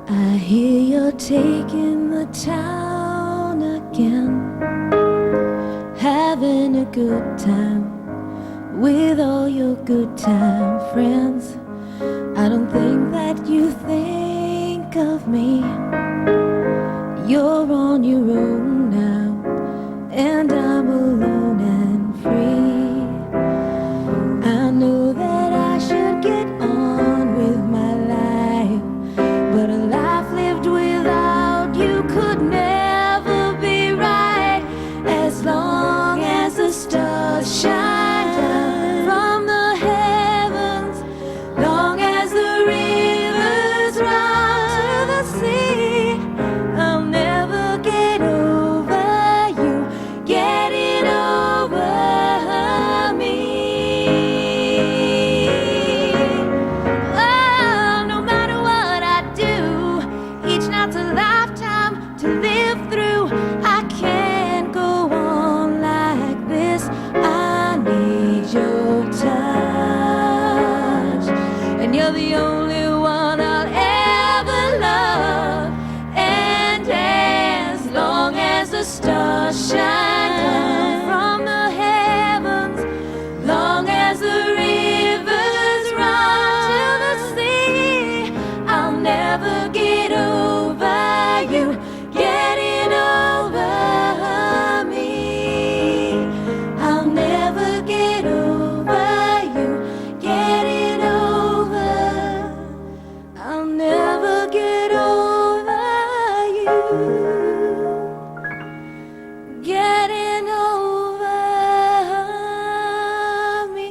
I hear you're taking the town again, having a good time with all your good time friends. I don't think that you think of me. You're on your own now, and I'm alone and free. I know that I should get on with my life, but a life lived without you could never be right. As long as the stars shine down from the heavens, long as the rivers run to the sea, I'll never get over you getting over me. Oh, no matter what I do, each night's a lifetime to live through. I can't go on like this. I need your touch, and you're the only one I'll ever love. And as long as the stars shine down from the heavens, long as the rivers run to the sea, I'll never get over you getting over me. I'll never get over you getting over. I'll never get over you getting over me.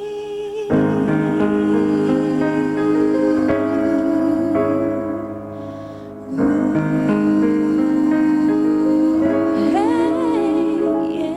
Hey, yeah.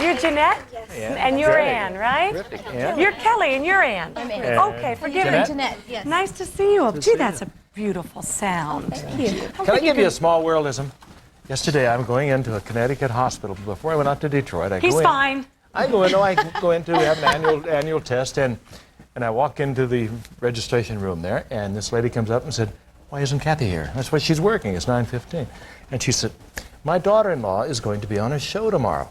You're Jeanette? Yes. And you're Ann, right? Terrific, Ann. You're Kelly and you're Ann. I'm Ann. Okay, forgive me. Jeanette? Jeanette, yes. Nice to see you. Gee, that's a beautiful sound. Thank you. Can I give you a small worldism? Yesterday, I'm going into a Connecticut hospital. Before I went out to Detroit, I He's go in. fine. I go in to have an annual test, and I walk into the registration room there, and this lady comes up and said, "Why isn't Kathy here?" That's why she's working. It's 9:15, and she said, "My daughter-in-law is going to be on a show tomorrow,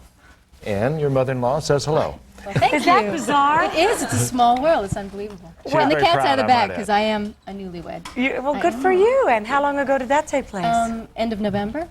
and your mother-in-law says hello." Well, thank Is you. that bizarre? It is. It's a small world. It's unbelievable. She's And the very cat's proud, out of the I bag might because add. I am a newlywed. Well, good for you. And how long ago did that take place? End of November.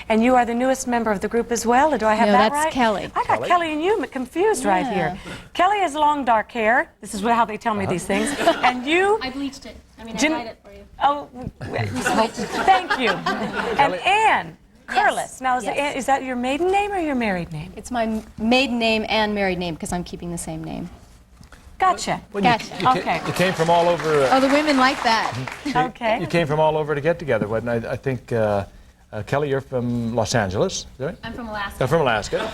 And you are the newest member of the group as well, or do I have No, that that's right? Kelly. I got Kelly and you confused right here. Kelly has long dark hair. This is how they tell me these things. And you... I bleached it. I mean, I Jim- dyed it for you. Oh, thank you. And Ann, Curlis. Now, Yes. is that your maiden name or your married name? It's my maiden name and married name because I'm keeping the same name. Gotcha. Gotcha. Okay. You came from all over. Oh, the women like that. Okay. You came from all over to get together. But I think Kelly, you're from Los Angeles, is that right? I'm from Alaska. From Alaska.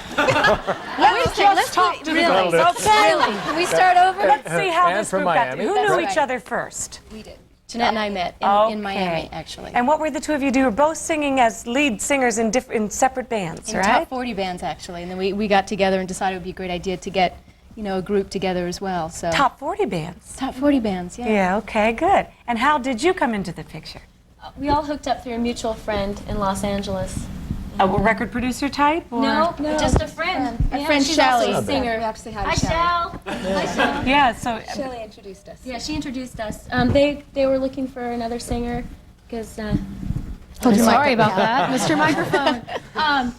Let's talk to the really? girls. Okay. Really? Can we start over? Let's see how Ann this from group got Miami. to. Who That's knew right. each other first? We did. Jeanette and I met in Miami, actually. And what were the two of you do? You were both singing as lead singers in separate bands, in right? top 40 bands, actually. And then we got together and decided it would be a great idea to get, a group together as well. So Top 40 bands. top 40 bands, yeah. Yeah, okay, good. And how did you come into the picture? We all hooked up through a mutual friend in Los Angeles. A record producer type? Or? No, just a friend. Our friend she's Shelley. also a singer. We have to say hi to Hi, Shell. Hi, Shell. Yeah, so Shelley introduced us. Yeah, she introduced us. They were looking for another singer because. Sorry about that, Mr. Microphone.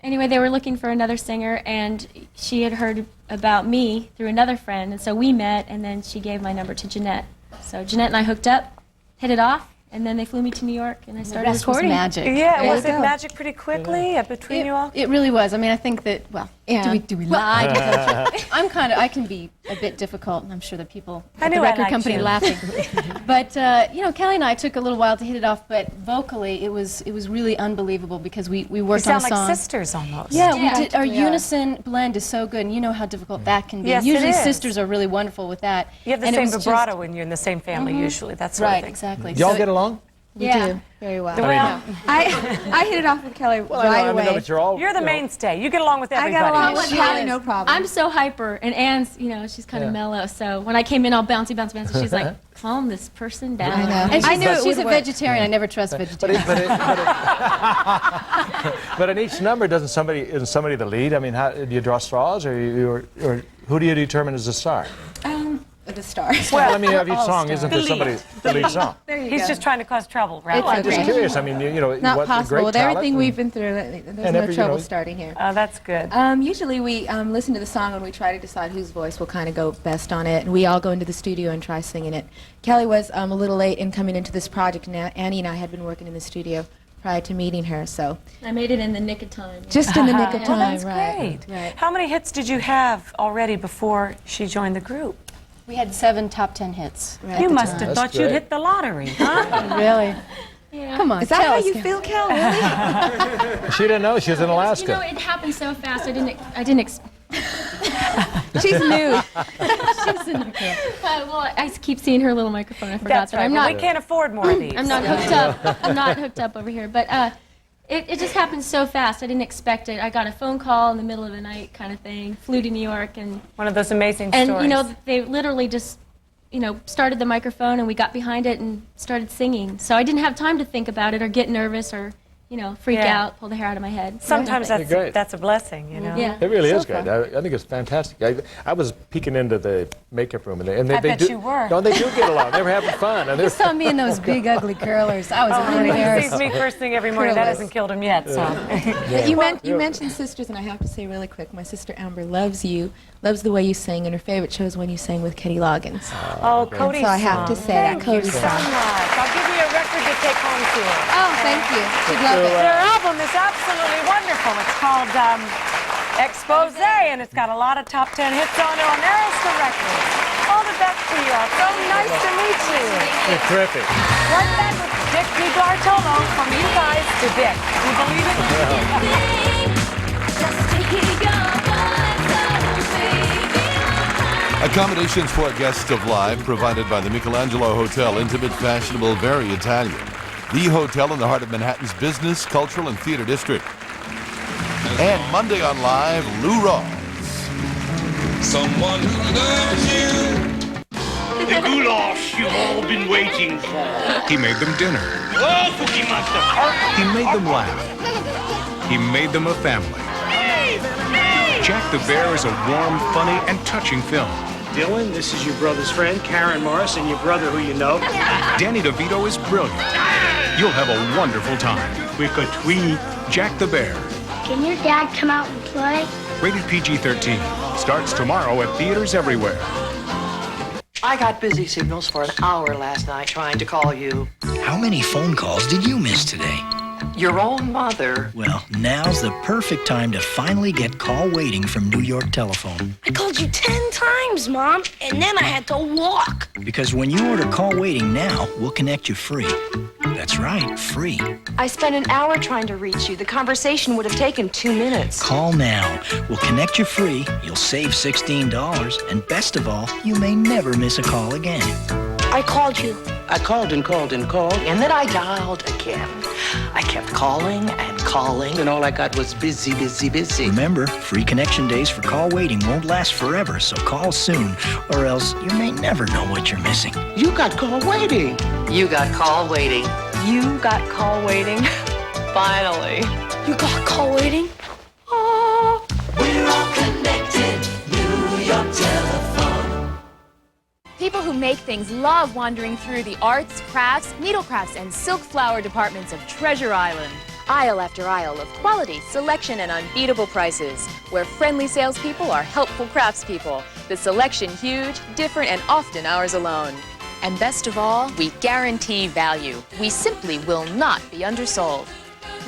Anyway, they were looking for another singer, and she had heard about me through another friend, and so we met, and then she gave my number to Jeanette. So Jeanette and I hooked up, hit it off, and then they flew me to New York, and I started Rest was recording. magic. yeah, There was you it go. magic pretty quickly between you all? It really was. I mean, I think that, well, do we lie? I can be a bit difficult, and I'm sure that people I at knew the I record liked company you. laughing. But, Kelly and I took a little while to hit it off, but vocally it was really unbelievable because we You worked on a sound song. like sisters almost. Yeah, Yeah. we did. Our unison blend is so good, and you know how difficult that can be. Yes, it Usually is. sisters are really wonderful with that. You have the And it same was just- vibrato when you're in the same family usually. That's Right, exactly. Y'all So- get along? We Yeah. do very well. Well, I hit it off with Kelly Well, right I know, away. but you're all. you're the you know, mainstay. You get along with I everybody. got along with She Kelly, is. no problem. I'm so hyper, and Anne's, you know, she's kind of Yeah. mellow. So when I came in all bouncy, bouncy, bouncy, she's like, calm this person down. I know. And I knew it she's would a work. vegetarian. I never trust vegetarians. But in each number, isn't somebody the lead? I mean, how, do you draw straws, or who do you determine as the star? The stars. Well, I mean, of each All song, stars. isn't there somebody the lead song? There you He's go. just trying to cause trouble, right? It's I'm just okay. curious. I mean, you know, Not what possible. great With talent everything and- we've been through, there's And no every, you trouble know- starting here. Oh, that's good. Usually we listen to the song and we try to decide whose voice will kind of go best on it, and we all go into the studio and try singing it. Kelly was a little late in coming into this project, and Annie and I had been working in the studio prior to meeting her, so I made it in the nick of time. just in the nick of Well, time, that's right? great. Right. How many hits did you have already before she joined the group? We had 7 top 10 hits. Right You at the must time. have That's thought you'd great. hit the lottery, huh? Really? Yeah. Come on. Is that tell how us, you Kel. feel, Kel? Really? She didn't know. She was in You know, Alaska. it happened so fast. I didn't. She's new. Well, I keep seeing her little microphone. I forgot That's that right. I'm Well, not. we can't afford more of these. I'm not hooked up. I'm not hooked up over here. But it just happened so fast. I didn't expect it. I got a phone call in the middle of the night, kind of thing. Flew to New York, and One of those amazing and stories. you know they literally just started the microphone, and we got behind it and started singing. So I didn't have time to think about it or get nervous or freak Yeah. out, pull the hair out of my head. sometimes Nothing. Great. that's a blessing, you know. Yeah. It really So is great. I think it's fantastic. I was peeking into the makeup room, and they I bet do. you were. No, they do get along. They were having fun, and You they're saw me in those big, ugly curlers. I was He embarrassed. sees me first thing every morning. That Curlers. hasn't killed him yet, so. But you mentioned sisters, and I have to say really quick, my sister Amber loves you, loves the way you sing, and her favorite show is when you sang with Kenny Loggins. Oh, Cody's So I have to song. say that Thank Cody's you so song. much. I'll give you a record to take home to her. Oh, thank you. She'd love it. Their album is absolutely wonderful. It's called Expose, and it's got a lot of top 10 hits on it on Arista Records. All the best to you all. So nice to meet you. You're terrific. Right back with Dick DeBartolo from you guys to Dick. You believe it? Accommodations for guests of Live provided by the Michelangelo Hotel, intimate, fashionable, very Italian. The hotel in the heart of Manhattan's business, cultural, and theater district. And Monday on Live, Lou Rawls. Someone who loves you. The goulash you've all been waiting for. He made them dinner. Oh, Cookie Monster. He made them laugh. He made them a family. Jack the Bear is a warm, funny, and touching film. Dylan, this is your brother's friend, Karen Morris, and your brother who you know. Danny DeVito is brilliant. You'll have a wonderful time. With a tweet. Jack the Bear, Can your dad come out and play? rated PG-13. Starts tomorrow at theaters everywhere. I got busy signals for an hour last night trying to call you. How many phone calls did you miss today? Your own mother. Well, now's the perfect time to finally get call waiting from New York Telephone. I called you 10 times, Mom, and then I had to walk. Because when you order call waiting now, we'll connect you free. That's right, free. I spent an hour trying to reach you. The conversation would have taken 2 minutes. Call now. We'll connect you free, you'll save $16, and best of all, you may never miss a call again. I called you. I called and called and called, and then I dialed again. I kept calling and calling, and all I got was busy, busy, busy. Remember, free connection days for call waiting won't last forever, so call soon, or else you may never know what you're missing. You got call waiting. You got call waiting. You got call waiting. Finally. You got call waiting? Oh. We're all connected. New York Telephone. People who make things love wandering through the arts, crafts, needlecrafts, and silk flower departments of Treasure Island. Aisle after aisle of quality, selection, and unbeatable prices, where friendly salespeople are helpful craftspeople. The selection huge, different, and often ours alone. And best of all, we guarantee value. We simply will not be undersold.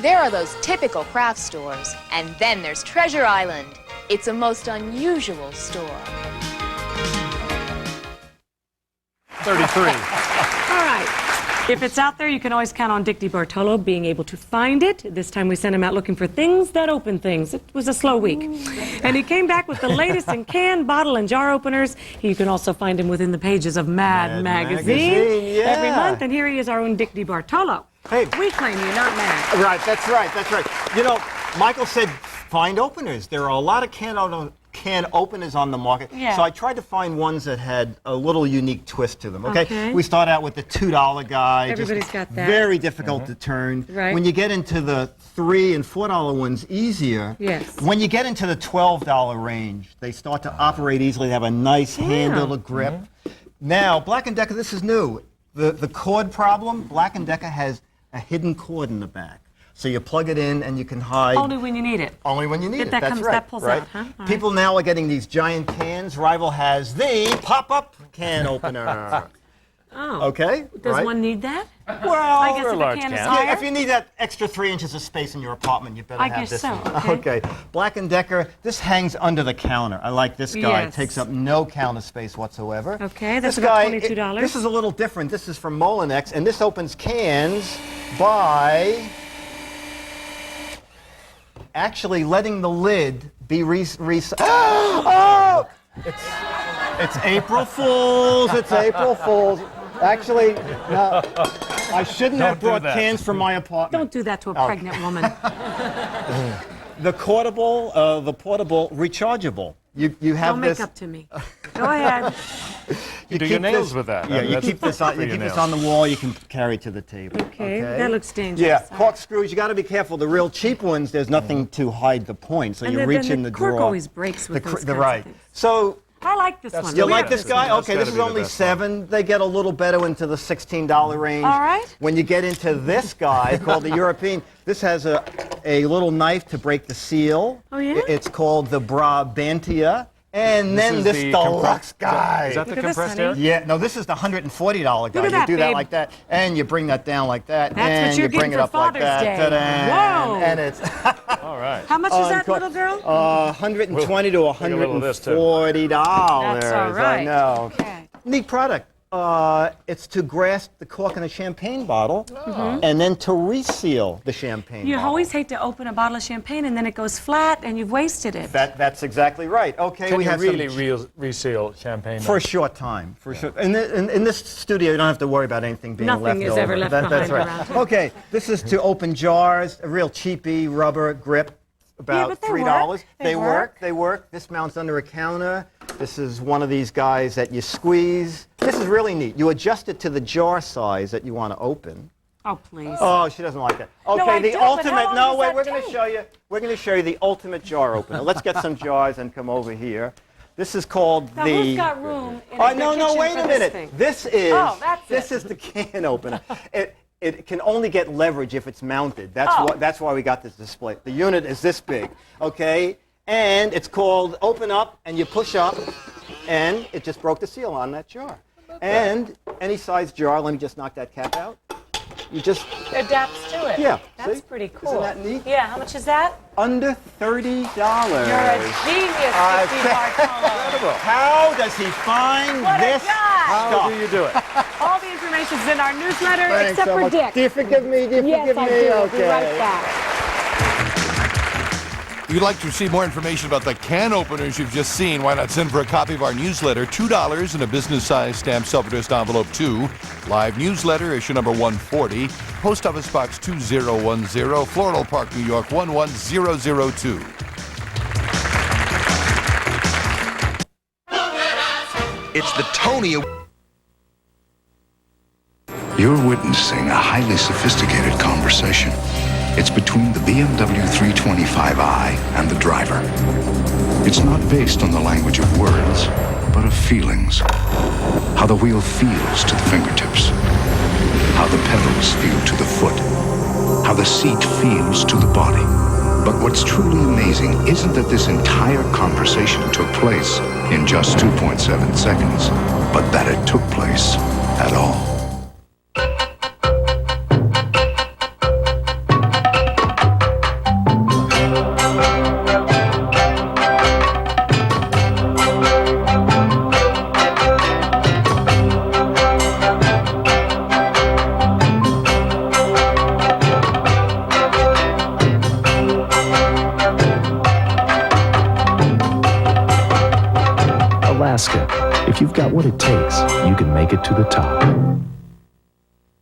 There are those typical craft stores, and then there's Treasure Island. It's a most unusual store. 33. All right. If it's out there, you can always count on Dick DeBartolo being able to find it. This time we sent him out looking for things that open things. It was a slow week. And he came back with the latest in can, bottle, and jar openers. You can also find him within the pages of Mad Magazine every month. And here he is, our own Dick DeBartolo. Hey. We claim you, not Mad. Right, that's right, that's right. You know, Michael said find openers. There are a lot of can openers on the market. Yeah. So I tried to find ones that had a little unique twist to them. Okay. We start out with the $2 guy. Everybody's got that. Very difficult to turn. Right. When you get into the $3 and $4 ones, easier. Yes. When you get into the $12 range, they start to operate easily. They have a nice handle, a grip. Now, Black & Decker, this is new. The cord problem, Black & Decker has a hidden cord in the back. So you plug it in and you can hide. Only when you need it. Only when you need it. That That's comes, right. that pulls out, huh? All People now are getting these giant cans. Rival has the pop-up can opener. Oh. Okay. Does one need that? Well, I guess if a can is higher. if you need that extra 3 inches of space in your apartment, you better have this so. one. Okay. Black & Decker. This hangs under the counter. I like this guy. It takes up no counter space whatsoever. Okay, that's this about guy, $22. This is a little different. This is from Molinex, and this opens cans by actually letting the lid be oh! It's April Fool's. It's April Fool's. Actually, no, I shouldn't have brought cans from my apartment. Don't do that to a pregnant woman. The portable rechargeable. You have Don't this. make up to me. Go ahead. You do your nails with that. Yeah, you keep this on. You keep this on the wall. You can carry it to the table. Okay, that looks dangerous. Yeah, cork screws. You got to be careful. The real cheap ones, there's nothing to hide the point, so you reach in the drawer. The cork always breaks with those kinds of things. So. I like this one. You like this guy? Okay, this is only $7. They get a little better into the $16 range. All right. When you get into this guy called the European, this has a little knife to break the seal. Oh, yeah? It's called the Brabantia. And then this deluxe guy. Is that the compressed air? Yeah, no, this is the $140 guy. Look at that, you do that babe. like that, and you bring that down like that, That's and what you're you bring getting it for up like Father's that. Day. Ta-da. Whoa. And it's all right. How much is that, little girl? $120 to $140. That's all right. I know. Okay. Neat product. It's to grasp the cork in a champagne bottle and then to reseal the champagne You bottle. always hate to open a bottle of champagne and then it goes flat and you've wasted it. That's exactly right. Okay, Can we you have really some reseal champagne? for a short time. For sure. In this studio, you don't have to worry about anything being left over. Nothing is ever left behind That's right. around here. Okay, this is to open jars. A real cheapy rubber grip. About but they $3. work. They work. This mounts under a counter. This is one of these guys that you squeeze. This is really neat. You adjust it to the jar size that you want to open. Oh, please. Oh, she doesn't like that. Okay, I the do, but how ultimate. long No, does wait. that We're going to take? show you. We're going to show you the ultimate jar opener. Let's get some jars and come over here. This is called Now, the. who's got room in Oh the no, kitchen wait for a this minute. thing? This is. Oh, that's this it. is the can opener. It can only get leverage if it's mounted. That's that's why we got this display. The unit is this big, okay? And it's called open up, and you push up, and it just broke the seal on that jar. And any size jar, let me just knock that cap out. You just adapts to it. Yeah, That's see? pretty cool. Isn't that neat? Yeah, how much is that? Under $30. You're a genius, Dick DeBartolo. How does he find What a this guy. How stuff? do you do it? All the information's in our newsletter Thanks except so for much. Dick. Do you forgive me? Do you forgive me? I do. I'll Okay. be right back. If you'd like to receive more information about the can openers you've just seen, why not send for a copy of our newsletter, $2 in a business-sized stamped self-addressed envelope 2, live newsletter, issue number 140, Post Office Box 2010, Floral Park, New York 11002. It's the Tony. You're witnessing a highly sophisticated conversation. It's between the BMW 325i and the driver. It's not based on the language of words, but of feelings. How the wheel feels to the fingertips. How the pedals feel to the foot. How the seat feels to the body. But what's truly amazing isn't that this entire conversation took place in just 2.7 seconds, but that it took place at all. got what it takes, you can make it to the top.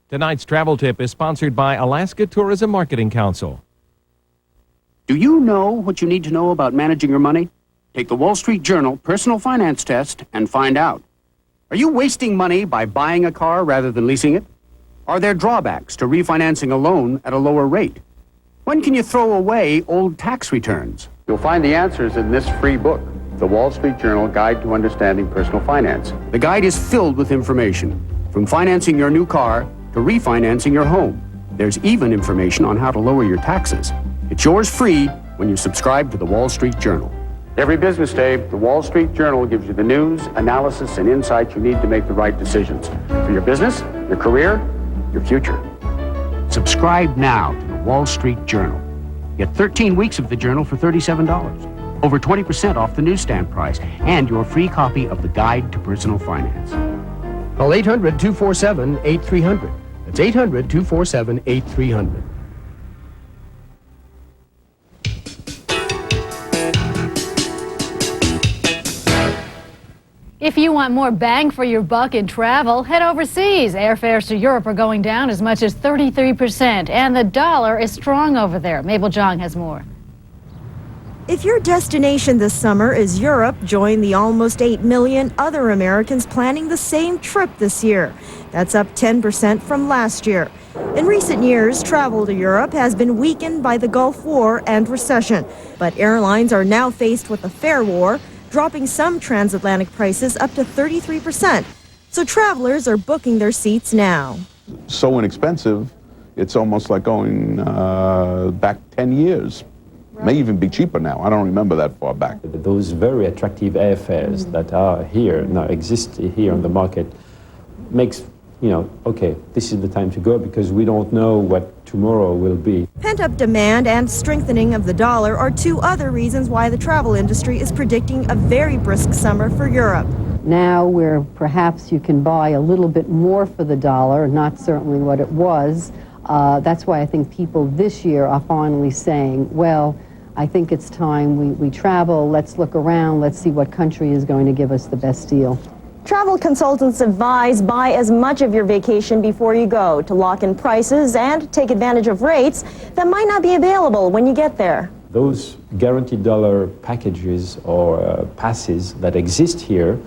Tonight's travel tip is sponsored by Alaska Tourism Marketing Council. Do you know what you need to know about managing your money? Take the Wall Street Journal Personal Finance Test and find out. Are you wasting money by buying a car rather than leasing it? Are there drawbacks to refinancing a loan at a lower rate? When can you throw away old tax returns? You'll find the answers in this free book, The Wall Street Journal Guide to Understanding Personal Finance. The guide is filled with information, from financing your new car to refinancing your home. There's even information on how to lower your taxes. It's yours free when you subscribe to The Wall Street Journal. Every business day, The Wall Street Journal gives you the news, analysis, and insights you need to make the right decisions for your business, your career, your future. Subscribe now to The Wall Street Journal. Get 13 weeks of the journal for $37, over 20% off the newsstand price, and your free copy of the Guide to Personal Finance. Call 800-247-8300. That's 800-247-8300. If you want more bang for your buck in travel, head overseas. Airfares to Europe are going down as much as 33%, and the dollar is strong over there. Mabel Jong has more. If your destination this summer is Europe, join the almost 8 million other Americans planning the same trip this year. That's up 10% from last year. In recent years, travel to Europe has been weakened by the Gulf War and recession, but airlines are now faced with a fare war, dropping some transatlantic prices up to 33%. So travelers are booking their seats now. So inexpensive, it's almost like going back 10 years. May even be cheaper now. I don't remember that far back. Those very attractive airfares that are here, now exist here on the market, makes, okay, this is the time to go because we don't know what tomorrow will be. Pent-up demand and strengthening of the dollar are two other reasons why the travel industry is predicting a very brisk summer for Europe. Now where perhaps you can buy a little bit more for the dollar, not certainly what it was, that's why I think people this year are finally saying, well, I think it's time we travel, let's look around, let's see what country is going to give us the best deal. Travel consultants advise buy as much of your vacation before you go to lock in prices and take advantage of rates that might not be available when you get there. Those guaranteed dollar packages or passes that exist here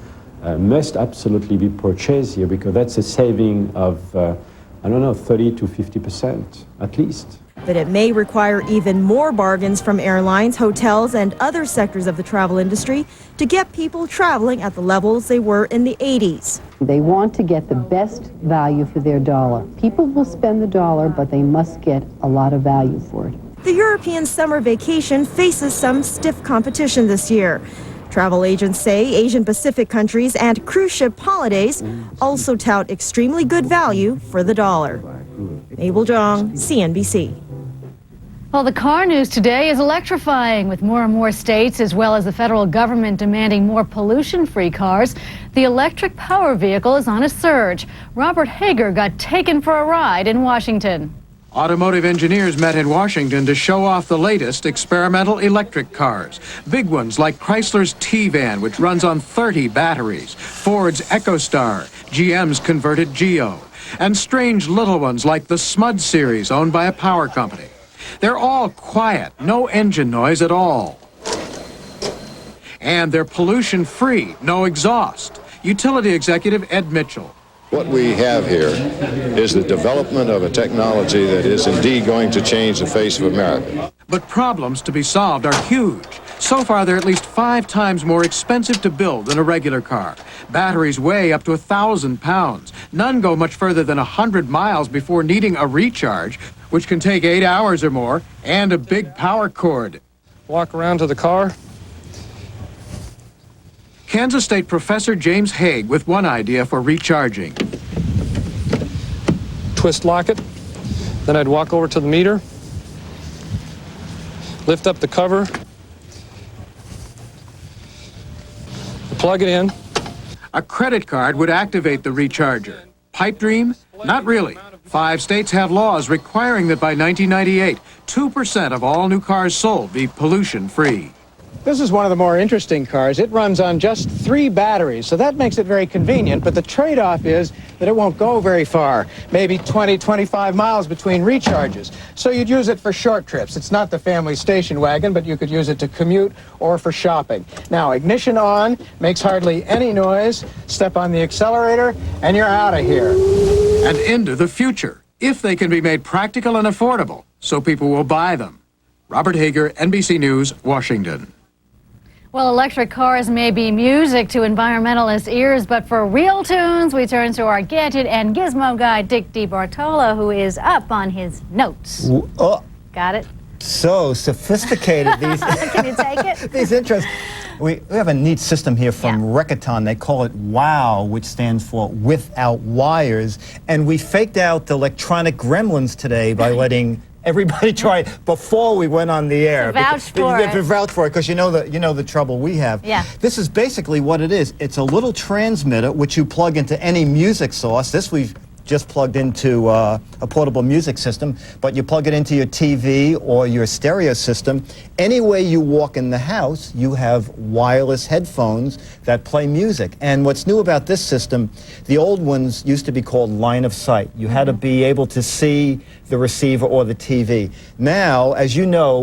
must absolutely be purchased here because that's a saving of, 30 to 50% at least. But it may require even more bargains from airlines, hotels, and other sectors of the travel industry to get people traveling at the levels they were in the 80s. They want to get the best value for their dollar. People will spend the dollar, but they must get a lot of value for it. The European summer vacation faces some stiff competition this year. Travel agents say Asian Pacific countries and cruise ship holidays also tout extremely good value for the dollar. Mabel Jong, CNBC. Well, the car news today is electrifying, with more and more states as well as the federal government demanding more pollution-free cars. The electric power vehicle is on a surge. Robert Hager got taken for a ride in Washington. Automotive engineers met in Washington to show off the latest experimental electric cars. Big ones like Chrysler's T-Van, which runs on 30 batteries, Ford's EcoStar, GM's converted Geo, and strange little ones like the Smud series owned by a power company. They're all quiet, no engine noise at all. And they're pollution-free, no exhaust. Utility executive Ed Mitchell. What we have here is the development of a technology that is indeed going to change the face of America. But problems to be solved are huge. So far, they're at least 5 times more expensive to build than a regular car. Batteries weigh up to 1,000 pounds. None go much further than 100 miles before needing a recharge, which can take 8 hours or more, and a big power cord. Walk around to the car. Kansas State professor James Haig with one idea for recharging. Twist lock it. Then I'd walk over to the meter, lift up the cover, plug it in. A credit card would activate the recharger. Pipe dream? Not really. 5 states have laws requiring that by 1998, 2% of all new cars sold be pollution-free. This is one of the more interesting cars. It runs on just 3 batteries, so that makes it very convenient, but the trade-off is that it won't go very far, maybe 20, 25 miles between recharges. So you'd use it for short trips. It's not the family station wagon, but you could use it to commute or for shopping. Now, ignition on, makes hardly any noise, step on the accelerator, and you're out of here. And into the future, if they can be made practical and affordable, so people will buy them. Robert Hager, NBC News, Washington. Well, electric cars may be music to environmentalist ears, but for real tunes, we turn to our gadget and gizmo guy, Dick DeBartolo, who is up on his notes. Got it? So sophisticated, these. Can you take it? These intros. We have a neat system here from Rekaton. They call it WOW, which stands for Without Wires. And we faked out the electronic gremlins today by letting everybody try it before we went on the air. Vouch for it. Vouch for it, because you know the trouble we have. Yeah. This is basically what it is. It's a little transmitter which you plug into any music source. This we've just plugged into a portable music system, but you plug it into your TV or your stereo system. Any way you walk in the house, you have wireless headphones that play music. And what's new about this system, the old ones used to be called line of sight. You had to be able to see the receiver or the TV. Now, as you know,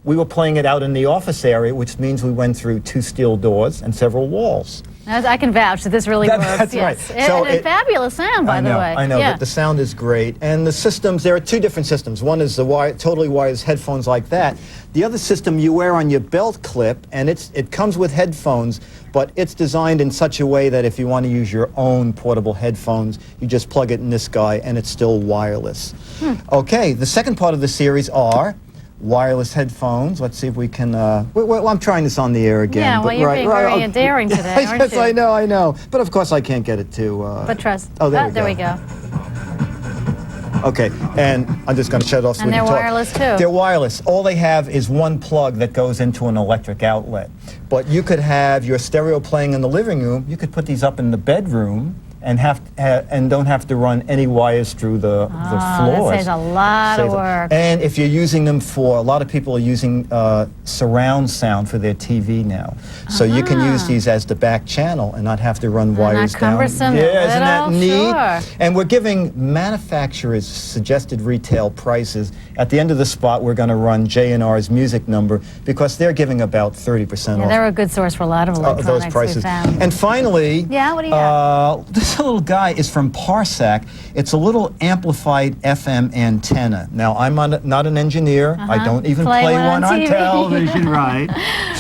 we were playing it out in the office area, which means we went through 2 steel doors and several walls. I can vouch that this really works. That's yes. right. So and fabulous sound, by the way. I know. Yeah. The sound is great. And the systems, there are 2 different systems. One is the totally wireless headphones like that. The other system you wear on your belt clip, and it comes with headphones, but it's designed in such a way that if you want to use your own portable headphones, you just plug it in this guy, and it's still wireless. Okay, the second part of the series are wireless headphones. Let's see if we can, well, I'm trying this on the air again. Yeah, well, you're being very daring today, aren't yes, you? I know. But of course I can't get it to... but trust. Oh, there we go. Okay, and I'm just going to shut it off so we can talk. And they're wireless, too. They're wireless. All they have is one plug that goes into an electric outlet. But you could have your stereo playing in the living room. You could put these up in the bedroom and don't have to run any wires through the floors. That saves a lot of work. And if you're using them for, a lot of people are using surround sound for their TV now. So you can use these as the back channel and not have to run wires not down. cumbersome. Yeah, isn't that neat? Sure. And we're giving manufacturers suggested retail prices. At the end of the spot, we're going to run J&R's music number because they're giving about 30% off. They're a good source for a lot of electronics those prices. we found. And finally, what do you have? this little guy is from Parsac. It's a little amplified FM antenna. Now, I'm not an engineer. I don't even play one on television, right?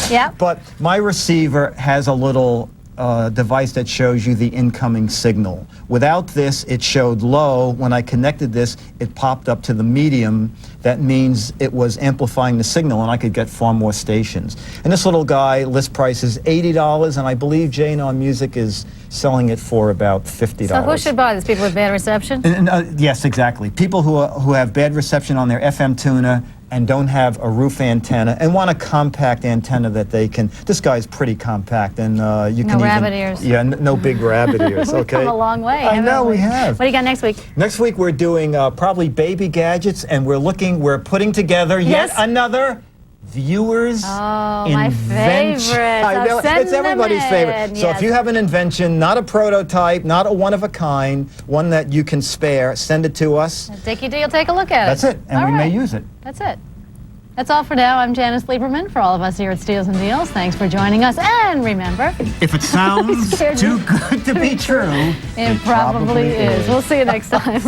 Yep. But my receiver has a little device that shows you the incoming signal. Without this, it showed low. When I connected this, it popped up to the medium. That means it was amplifying the signal, and I could get far more stations. And this little guy, list price is $80, and I believe J&R Music is selling it for about $50. So who should buy this? People with bad reception? Yes, exactly. People who have bad reception on their FM tuner and don't have a roof antenna and want a compact antenna that they can. This guy's pretty compact, and you can no rabbit ears. Yeah, no big rabbit ears. We've Okay. come a long way. I know we have. What do you got next week? Next week we're doing probably baby gadgets, and we're putting together yet another viewers my invention. favorite. I know, it's everybody's favorite. So yes. if you have an invention, not a prototype, not a one of a kind, one that you can spare, send it to us. Dickie D will take a look at it. That's it, and we may use it. That's it. That's all for now. I'm Janice Lieberman. For all of us here at Steals and Deals, thanks for joining us. And remember, if it sounds too good to be true, it probably is. We'll see you next time.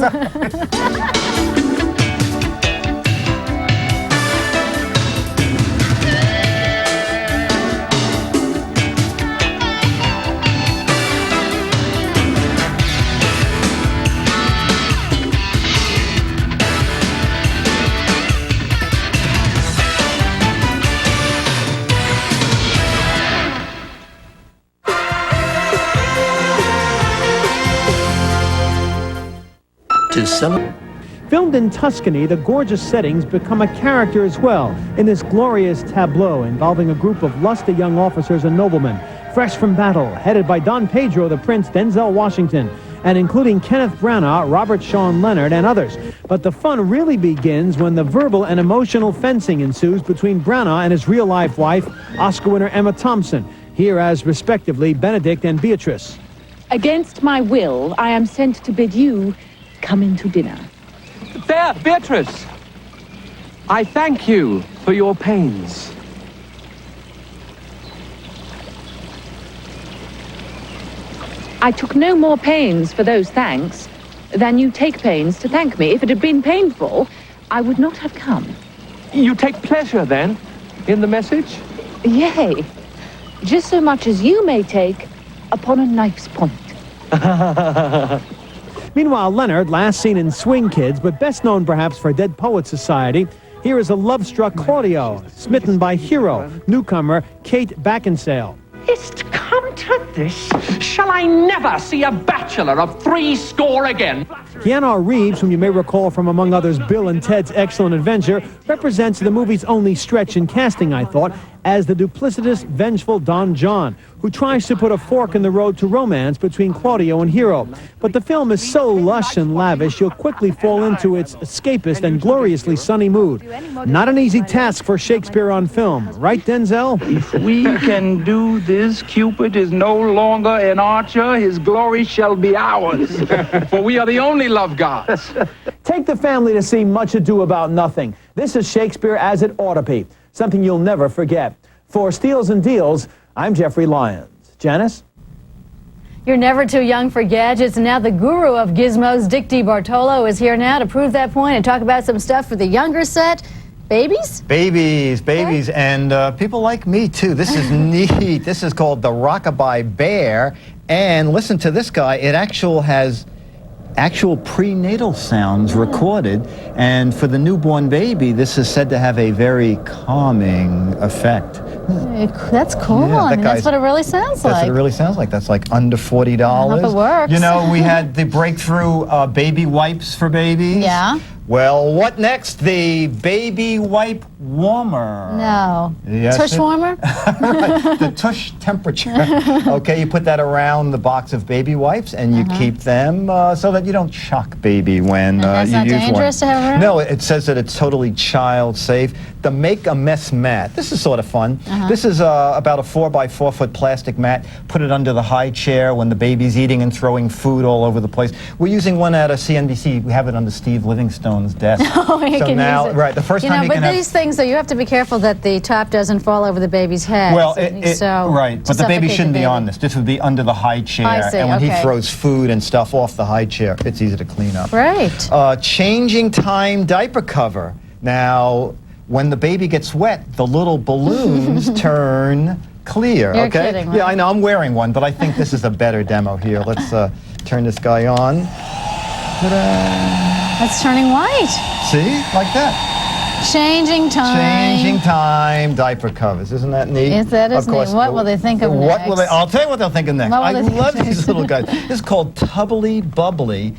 Filmed in Tuscany, the gorgeous settings become a character as well in this glorious tableau involving a group of lusty young officers and noblemen, fresh from battle, headed by Don Pedro, the Prince Denzel Washington. and including Kenneth Branagh, Robert Sean Leonard, and others. But the fun really begins when the verbal and emotional fencing ensues between Branagh and his real-life wife, Oscar winner Emma Thompson, here as respectively Benedict and Beatrice. Against my will, I am sent to bid you come into dinner. There, Beatrice! I thank you for your pains. I took no more pains for those thanks than you take pains to thank me. If it had been painful, I would not have come. You take pleasure, then, in the message? Yea, just so much as you may take upon a knife's point. Meanwhile, Leonard, last seen in Swing Kids, but best known perhaps for Dead Poets Society, here is a love-struck Claudio, smitten by hero, newcomer Kate Beckinsale. Is't come to this? Shall I never see a bachelor of 80 again? Keanu Reeves, whom you may recall from, among others, Bill and Ted's Excellent Adventure, represents the movie's only stretch in casting, I thought, as the duplicitous, vengeful Don John, who tries to put a fork in the road to romance between Claudio and Hero. But the film is so lush and lavish, you'll quickly fall into its escapist and gloriously sunny mood. Not an easy task for Shakespeare on film, right, Denzel? If we can do this, Cupid is no longer an archer, his glory shall be ours. For we are the only love gods. Take the family to see Much Ado About Nothing. This is Shakespeare as it ought to be, something you'll never forget. For Steals and Deals, I'm Jeffrey Lyons. Janice? You're never too young for gadgets, and now the guru of gizmos, Dick DeBartolo, is here now to prove that point and talk about some stuff for the younger set. Babies? Babies, and people like me too. This is neat. This is called the Rockabye Bear, and listen to this guy. It has actual prenatal sounds recorded, and for the newborn baby, this is said to have a very calming effect. That's cool. Yeah, I mean, that's what it really sounds like. That's what it really sounds like. That's like under $40. I hope it works. You know, we had the breakthrough baby wipes for babies. Yeah. Well, what next? The baby wipe warmer. No. Yes, Tush warmer? Right, the tush temperature. Okay, you put that around the box of baby wipes, and you keep them so that you don't shock baby when you use one. That's not dangerous to have around? No, it says that it's totally child safe. The Make a Mess mat. This is sort of fun. This is about a 4x4 foot plastic mat. Put it under the high chair when the baby's eating and throwing food all over the place. We're using one at a CNBC. We have it under Steve Livingstone's desk. Oh, you so can now, use it. right, the first time you but can have... these things, though, you have to be careful that the top doesn't fall over the baby's head. Well, right, but the baby shouldn't be on this. This would be under the high chair. I see, and when he okay. throws food and stuff off the high chair, it's easy to clean up. Right. Changing time diaper cover. Now, when the baby gets wet, the little balloons turn clear. You're okay? kidding, right? Yeah, I know. I'm wearing one, but I think this is a better demo here. Let's turn this guy on. Ta-da. That's turning white. See? Like that. Changing time. Changing time diaper covers. Isn't that neat? Yes, that is Of course, neat. What will they think of next? I'll tell you what they'll think of next. What will I they think love of these next? little guys. This is called Tubbly Bubbly.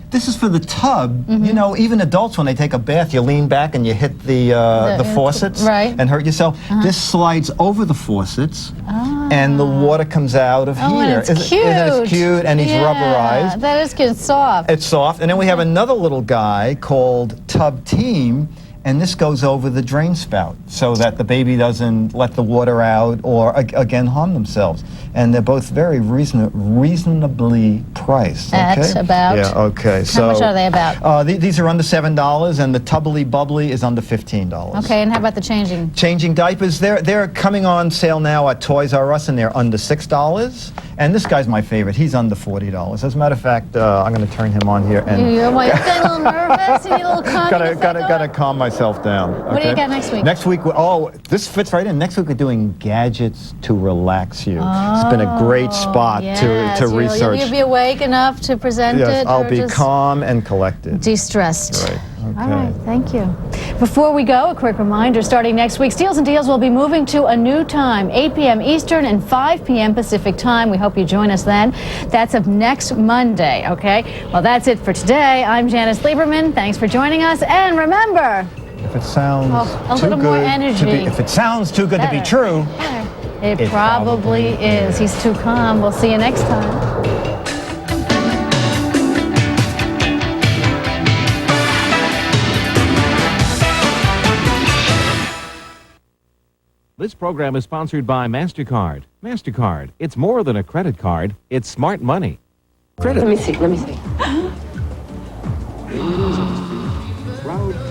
This is for the tub. You know, even adults, when they take a bath, you lean back and you hit the faucets and hurt yourself. This slides over the faucets, and the water comes out of here. And it's cute. Isn't it cute? And he's rubberized. That is cute. It's soft. It's soft. And then we have another little guy called Tub Team, and this goes over the drain spout so that the baby doesn't let the water out or, again, harm themselves. And they're both very reasonably priced. At about? Yeah, okay. How much are they about? These are under $7, and the Tubbly Bubbly is under $15. Okay, and how about the changing? Changing diapers, they're coming on sale now at Toys R Us, and they're under $6. And this guy's my favorite. He's under $40. As a matter of fact, I'm going to turn him on here. And You're getting a little nervous? You need a little calming gotta calm myself down. What do you got next week? Next week, this fits right in. Next week we're doing gadgets to relax you. It's been a great spot to research. You'll be awake enough to present it? Yes, I'll be just calm and collected. De-stressed. Right. Okay. All right, thank you. Before we go, a quick reminder, starting next week, Steals and Deals will be moving to a new time, 8 p.m. Eastern and 5 p.m. Pacific time. We hope you join us then. That's of next Monday, okay? Well, that's it for today. I'm Janice Lieberman. Thanks for joining us, and remember... If it sounds a too little good more to energy. be, if it sounds too good to be Better. true, It probably is. He's too calm. We'll see you next time. This program is sponsored by MasterCard. MasterCard, it's more than a credit card, it's smart money. Let me see.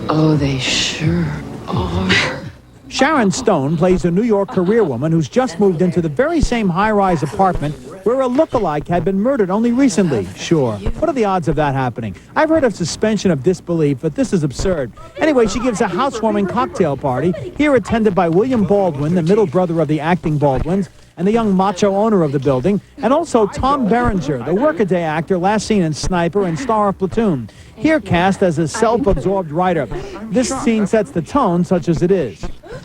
Oh, they sure are. Sharon Stone plays a New York career woman who's just moved into the very same high-rise apartment where a look-alike had been murdered only recently. Sure, what are the odds of that happening? I've heard of suspension of disbelief, but this is absurd. Anyway, she gives a housewarming cocktail party, here attended by William Baldwin, the middle brother of the acting Baldwins, and the young macho owner of the building, and also Tom Berenger, the workaday actor last seen in Sniper and star of Platoon, here cast as a self-absorbed writer. This scene sets the tone, such as it is.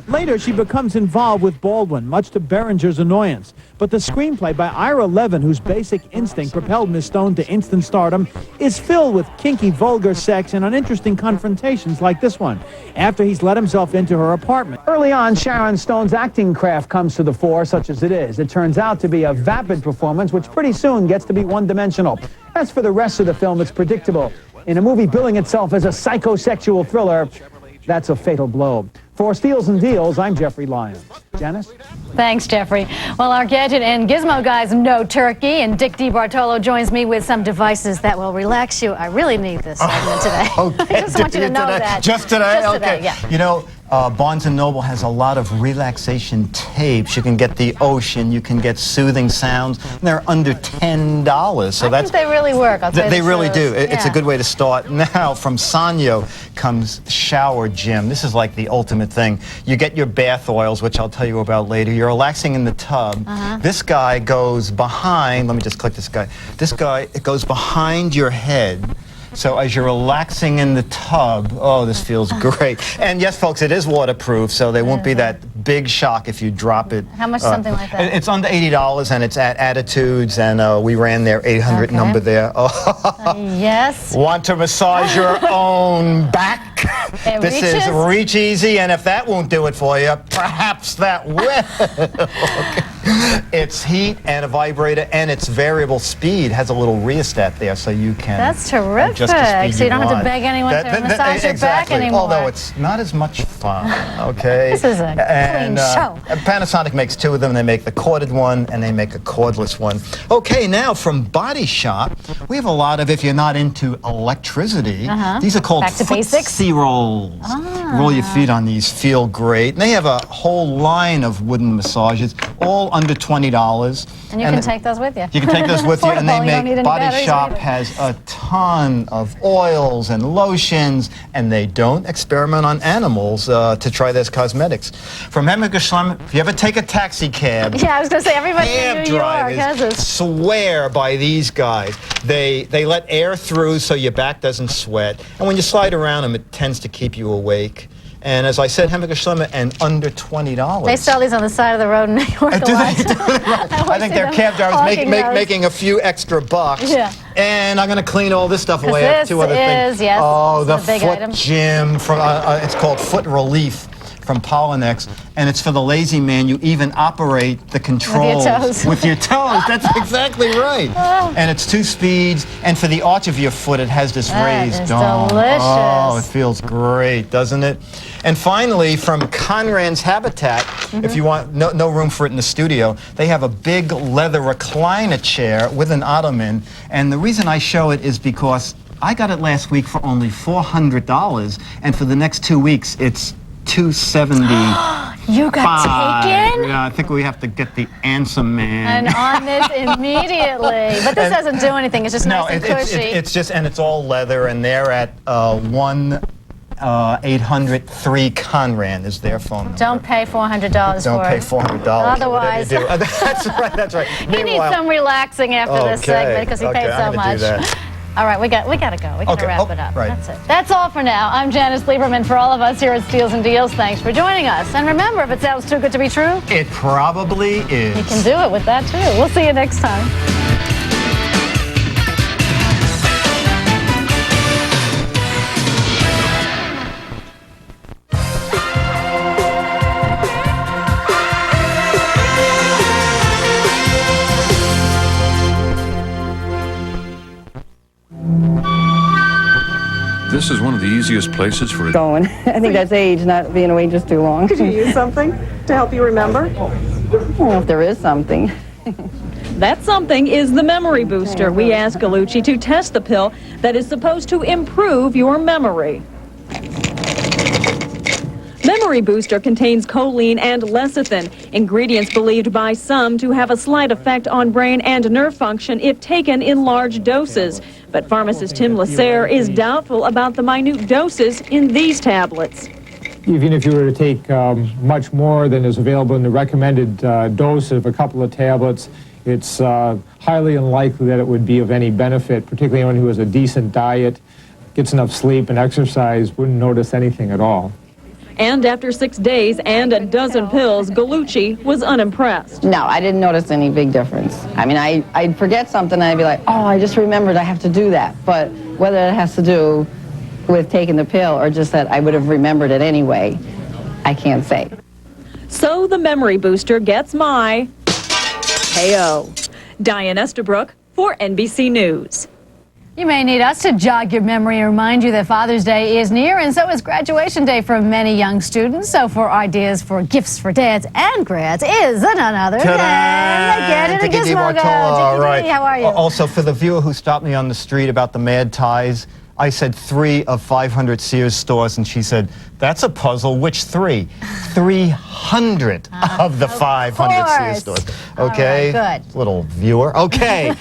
Later, she becomes involved with Baldwin, much to Berenger's annoyance. But the screenplay by Ira Levin, whose basic instinct propelled Miss Stone to instant stardom, is filled with kinky, vulgar sex and uninteresting confrontations like this one, after he's let himself into her apartment. Early on, Sharon Stone's acting craft comes to the fore, such as it is. It turns out to be a vapid performance, which pretty soon gets to be one-dimensional. As for the rest of the film, it's predictable. In a movie billing itself as a psychosexual thriller, that's a fatal blow. For Steals and Deals, I'm Jeffrey Lyons. Janice? Thanks, Jeffrey. Well, our gadget and gizmo guys know turkey, and Dick DeBartolo joins me with some devices that will relax you. I really need this segment today. Okay. I just want you to know that. Just today? Just Okay. today, yeah. You know, Barnes & Noble has a lot of relaxation tapes. You can get the ocean, you can get soothing sounds, and they're under $10. So I think they really work. I'll tell you They the really truth. do. It's a Yeah. good way to start. Now, from Sanyo comes Shower Gym. This is like the ultimate thing. You get your bath oils, which I'll tell you about later. You're relaxing in the tub. This guy goes behind, let me just click this guy. This guy, it goes behind your head. So as you're relaxing in the tub, oh, this feels great. And yes, folks, it is waterproof, so there won't be that big shock if you drop it. How much something like that? It's under $80, and it's at Attitudes, and we ran their 800 number there. Yes. Want to massage your own back? It This reaches? is Reach Easy, and if that won't do it for you, perhaps that will. It's heat and a vibrator, and it's variable speed. Has a little rheostat there, so you can. That's terrific. adjust the speed So you don't have to want. beg anyone to massage your back Exactly. anymore. Although it's not as much fun. Okay. This is a clean show. Panasonic makes two of them. They make the corded one, and they make a cordless one. Okay, now from Body Shop, we have a lot of, if you're not into electricity, these are called Back to basics. footsie rolls. Roll your feet on these, feel great. And they have a whole line of wooden massages, all under $20. And you can take those with you. You can take those with you, and Portable, you don't need they any make, Body batteries Shop either. has a ton of oils and lotions, and they don't experiment on animals to try this cosmetics. From Hemmick Schlemm, if you ever take a taxi cab, Yeah, I was going to say, everybody in cab New York has drivers this. swear by these guys. They let air through so your back doesn't sweat, and when you slide around them, it tends to keep you awake. And as I said, Hemmick Schlemm, and under $20. They sell these on the side of the road in New York a lot. I think they're cab drivers making a few extra bucks. Yeah. And I'm going to clean all this stuff away. I have This two other things. is, yes, Oh, this the is a big foot item. gym from it's called Foot Relief from Polynex, and it's for the lazy man. You even operate the controls toes. with your toes. That's exactly right. And it's 2 speeds, and for the arch of your foot, it has this That raised is dome. delicious. Oh, it feels great, doesn't it? And finally, from Conran's Habitat, if you want no room for it in the studio, they have a big leather recliner chair with an ottoman. And the reason I show it is because I got it last week for only $400, and for the next 2 weeks, it's $270. You got taken? Yeah, I think we have to get the answer man. And on this immediately. But this doesn't do anything. It's just nice and cushy. It's just, and it's all leather, and they're at 1-800-3 Conran is their phone number. Don't pay $400 Don't for pay it. $400. Otherwise, whatever you do. That's right. That's right. he needs some relaxing after this segment because he paid so I'm gonna much. do that. All right, we got to go. We got to wrap it up. Right. That's it. That's all for now. I'm Janice Lieberman. For all of us here at Steals and Deals, thanks for joining us. And remember, if it sounds too good to be true, It probably is. you can do it with that too. We'll see you next time. this is one of the easiest places for a... Going. I think that's age, not being a waitress too long. Could you use something to help you remember? I don't know if there is something. That something is the memory booster. We asked Gallucci to test the pill that is supposed to improve your memory. Memory Booster contains choline and lecithin, ingredients believed by some to have a slight effect on brain and nerve function if taken in large doses. But pharmacist Tim Lasserre is doubtful about the minute doses in these tablets. Even if you were to take much more than is available in the recommended dose of a couple of tablets, it's highly unlikely that it would be of any benefit, particularly anyone who has a decent diet, gets enough sleep and exercise, wouldn't notice anything at all. And after 6 days and a dozen pills, Gallucci was unimpressed. No, I didn't notice any big difference. I mean, I'd forget something and I'd be like, oh, I just remembered I have to do that. But whether it has to do with taking the pill or just that I would have remembered it anyway, I can't say. So the Memory Booster gets my KO. Diane Estabrook for NBC News. You may need us to jog your memory and remind you that Father's Day is near, and so is graduation day for many young students. So for ideas for gifts for dads and grads is none other than the DeBartolo. All right. How are you? Also, for the viewer who stopped me on the street about the mad ties, I said 3 of 500 Sears stores, and she said, that's a puzzle. Which 3? 300 of the 500 Sears stores. Okay? All right, good. Little viewer. Okay.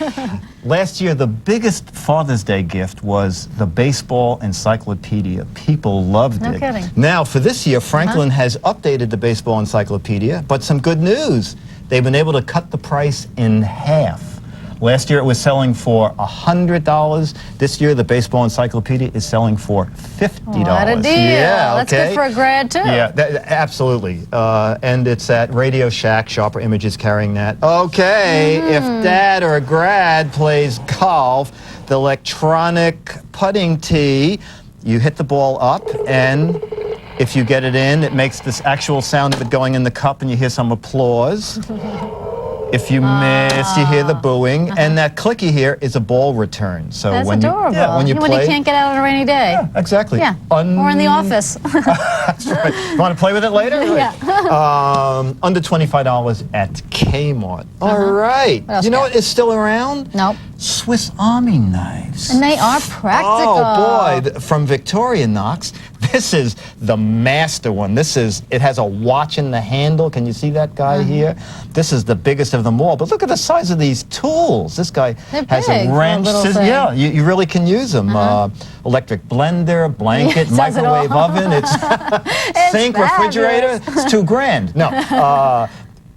Last year, the biggest Father's Day gift was the baseball encyclopedia. People loved it. No kidding. Now, for this year, Franklin has updated the baseball encyclopedia, but some good news. They've been able to cut the price in half. Last year it was selling for $100. This year the baseball encyclopedia is selling for $50. What a deal. Yeah, That's good for a grad too. Yeah, absolutely. And it's at Radio Shack. Sharper Images carrying that. Okay, if dad or a grad plays golf, the electronic putting tee, you hit the ball up, and if you get it in, it makes this actual sound of it going in the cup, and you hear some applause. If you miss, you hear the booing, and that clicky here is a ball return. So that's when adorable. when you play, when you can't get out on a rainy day. Yeah, exactly. Yeah, or in the office. That's right. You want to play with it later? Yeah. Under $25 at Kmart. All right. You know what is still around? Nope. Swiss Army knives. And they are practical. Oh boy, from Victorinox. This is the master one. It has a watch in the handle. Can you see that guy here? This is the biggest of them all. But look at the size of these tools. This guy has a wrench. Yeah, you really can use them. Electric blender, blanket, microwave oven. It's sink, refrigerator. It's $2,000. No,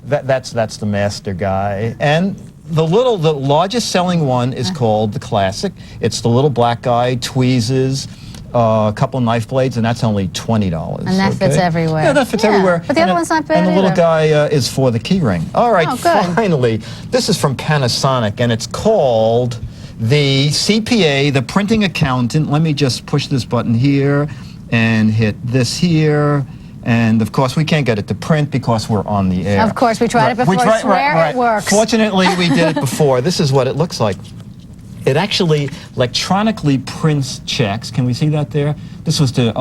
that's the master guy. And the largest selling one is called the Classic. It's the little black guy, tweezers, a couple knife blades, and that's only $20. And that fits everywhere. Yeah, that fits everywhere. But the other one's not bad And the little either. guy is for the key ring. All right, finally, this is from Panasonic, and it's called the CPA, the printing accountant. Let me just push this button here and hit this here. And of course, we can't get it to print because we're on the air. Of course, we tried it before. I swear it works. Fortunately, we did it before. This is what it looks like. It actually electronically prints checks. Can we see that there? This was to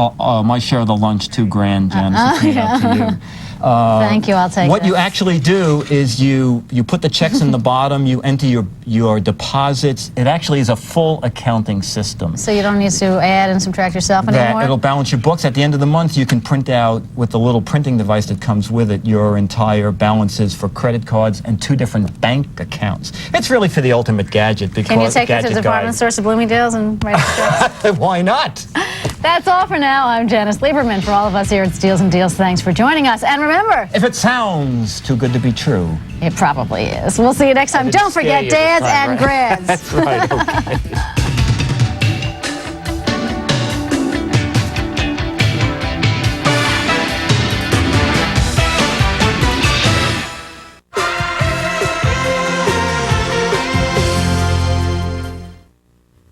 my share of the lunch, $2,000, Janice. It came out to you. Thank you, I'll take What this. you actually do is you put the checks in the bottom, you enter your deposits. It actually is a full accounting system. So you don't need to add and subtract yourself anymore? It'll balance your books. At the end of the month, you can print out, with the little printing device that comes with it, your entire balances for credit cards and 2 different bank accounts. It's really for the ultimate gadget. Because Can you take it to the gadget department stores to Bloomingdale's and write checks? Why not? That's all for now. I'm Janice Lieberman. For all of us here at Steals and Deals, thanks for joining us. And remember, if it sounds too good to be true, it probably is. We'll see you next time. Don't forget dads and grads. That's right, okay.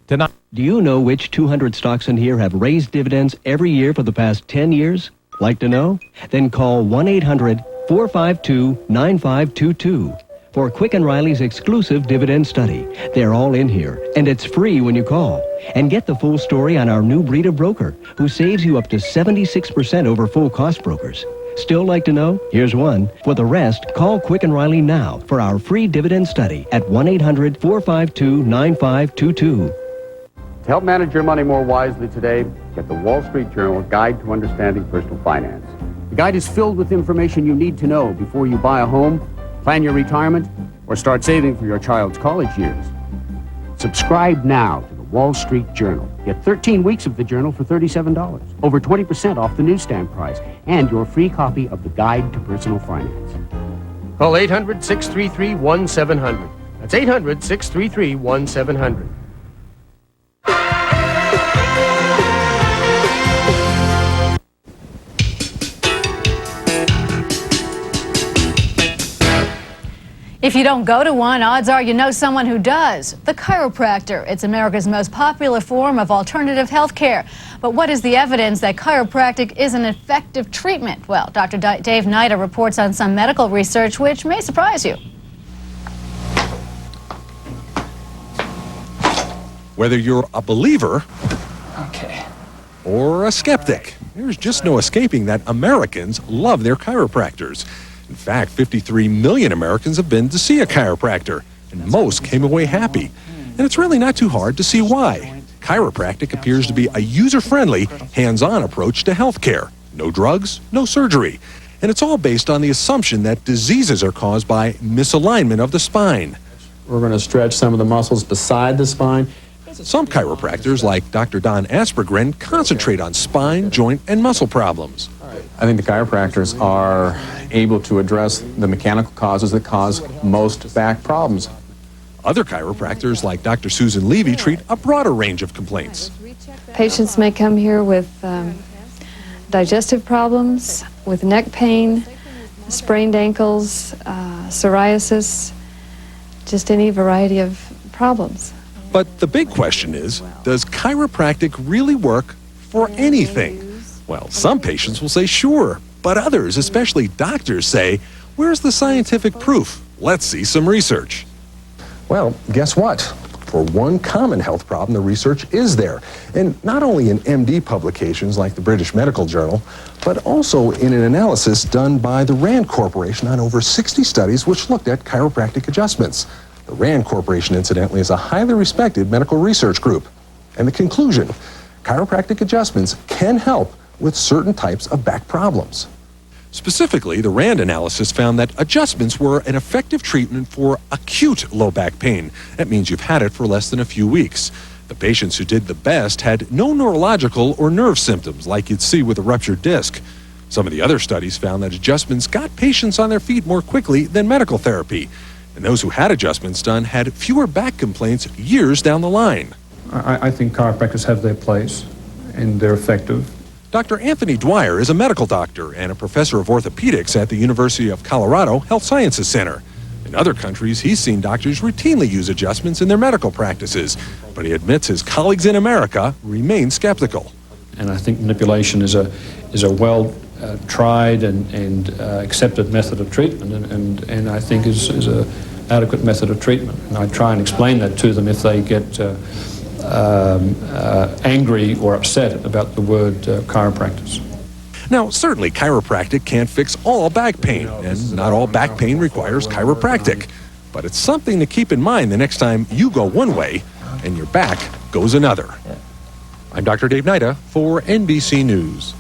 Tonight, do you know which 200 stocks in here have raised dividends every year for the past 10 years? Like to know? Then call 1-800-452-9522. for Quick and Riley's exclusive dividend study. They're all in here, and it's free when you call. And get the full story on our new breed of broker, who saves you up to 76% over full cost brokers. Still like to know? Here's one. For the rest, call Quick and Riley now for our free dividend study at 1-800-452-9522. To help manage your money more wisely today, get the Wall Street Journal Guide to Understanding Personal Finance. The guide is filled with information you need to know before you buy a home, plan your retirement, or start saving for your child's college years. Subscribe now to the Wall Street Journal. Get 13 weeks of the journal for $37, over 20% off the newsstand price, and your free copy of the Guide to Personal Finance. Call 800-633-1700. That's 800-633-1700. If you don't go to one, odds are you know someone who does. The chiropractor. It's America's most popular form of alternative health care. But what is the evidence that chiropractic is an effective treatment? Well, Dr. Dave Nida reports on some medical research which may surprise you. Whether you're a believer or a skeptic, there's just no escaping that Americans love their chiropractors. In fact, 53 million Americans have been to see a chiropractor, and most came away happy. And it's really not too hard to see why. Chiropractic appears to be a user-friendly, hands-on approach to health care. No drugs, no surgery. And it's all based on the assumption that diseases are caused by misalignment of the spine. We're going to stretch some of the muscles beside the spine. Some chiropractors, like Dr. Don Aspergren, concentrate on spine, joint, and muscle problems. I think the chiropractors are able to address the mechanical causes that cause most back problems. Other chiropractors, like Dr. Susan Levy, treat a broader range of complaints. Patients may come here with digestive problems, with neck pain, sprained ankles, psoriasis, just any variety of problems. But the big question is, does chiropractic really work for anything? Well, some patients will say sure, but others, especially doctors, say, where's the scientific proof? Let's see some research. Well, guess what? For one common health problem, the research is there. And not only in MD publications like the British Medical Journal, but also in an analysis done by the RAND Corporation on over 60 studies which looked at chiropractic adjustments. The RAND Corporation, incidentally, is a highly respected medical research group. And the conclusion, chiropractic adjustments can help with certain types of back problems. Specifically, the RAND analysis found that adjustments were an effective treatment for acute low back pain. That means you've had it for less than a few weeks. The patients who did the best had no neurological or nerve symptoms like you'd see with a ruptured disc. Some of the other studies found that adjustments got patients on their feet more quickly than medical therapy. And those who had adjustments done had fewer back complaints years down the line. I think chiropractors have their place, and they're effective. Dr. Anthony Dwyer is a medical doctor and a professor of orthopedics at the University of Colorado Health Sciences Center. In other countries, he's seen doctors routinely use adjustments in their medical practices, but he admits his colleagues in America remain skeptical. And I think manipulation is a well tried and accepted method of treatment, and I think is an adequate method of treatment. And I try and explain that to them if they get angry or upset about the word chiropractors. Now, certainly chiropractic can't fix all back pain, and not all back pain requires chiropractic. But it's something to keep in mind the next time you go one way and your back goes another. I'm Dr. Dave Nida for NBC News.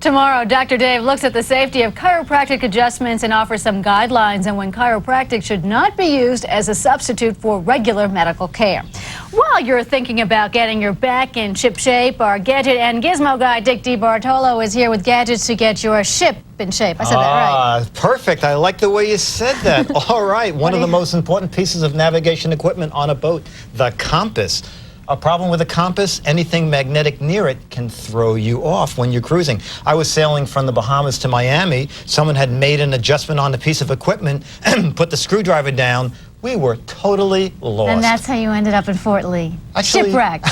Tomorrow, Dr. Dave looks at the safety of chiropractic adjustments and offers some guidelines on when chiropractic should not be used as a substitute for regular medical care. While you're thinking about getting your back in ship shape, our gadget and gizmo guy, Dick DeBartolo, is here with gadgets to get your ship in shape. I said that right. Perfect. I like the way you said that. All right. One of the most important pieces of navigation equipment on a boat, the compass. A problem with a compass, anything magnetic near it can throw you off when you're cruising. I was sailing from the Bahamas to Miami. Someone had made an adjustment on the piece of equipment, put the screwdriver down. We were totally lost. And that's how you ended up in Fort Lee. Actually, Shipwrecked.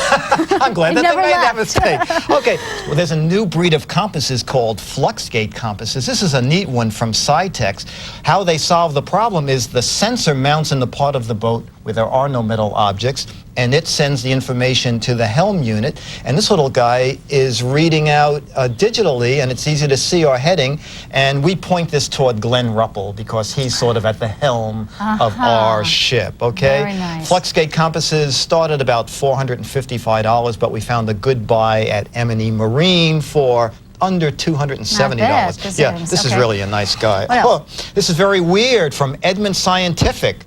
I'm glad It that they never made that left. mistake. Okay, well, there's a new breed of compasses called Fluxgate compasses. This is a neat one from HiTech. How they solve the problem is the sensor mounts in the part of the boat where there are no metal objects, and it sends the information to the helm unit. And this little guy is reading out digitally, and it's easy to see our heading. And we point this toward Glenn Ruppel because he's sort of at the helm of our ship, okay? Very nice. Fluxgate compasses started about $455, but we found a good buy at M&E Marine for under $270. Not bad, Yeah, this is okay. really a nice guy. What else? Oh, this is very weird from Edmund Scientific.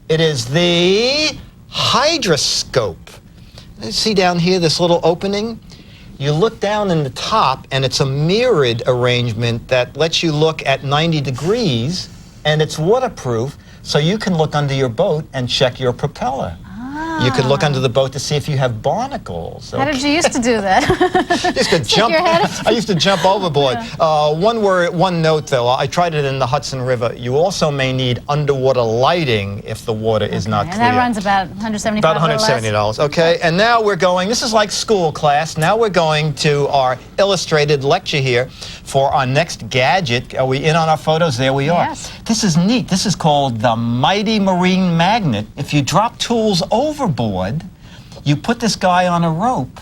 It is the hydroscope. See down here this little opening? You look down in the top and it's a mirrored arrangement that lets you look at 90 degrees, and it's waterproof, so you can look under your boat and check your propeller. You could look under the boat to see if you have barnacles. How did you used to do that? Used to jump. your head? I used to jump overboard. One note though. I tried it in the Hudson River. You also may need underwater lighting if the water is not And clear. that runs about $175. About $170. Okay, and now we're going. This is like school class. Now we're going to our illustrated lecture here for our next gadget. Are we in on our photos? There we are. Yes. This is neat. This is called the Mighty Marine Magnet. If you drop tools overboard, you put this guy on a rope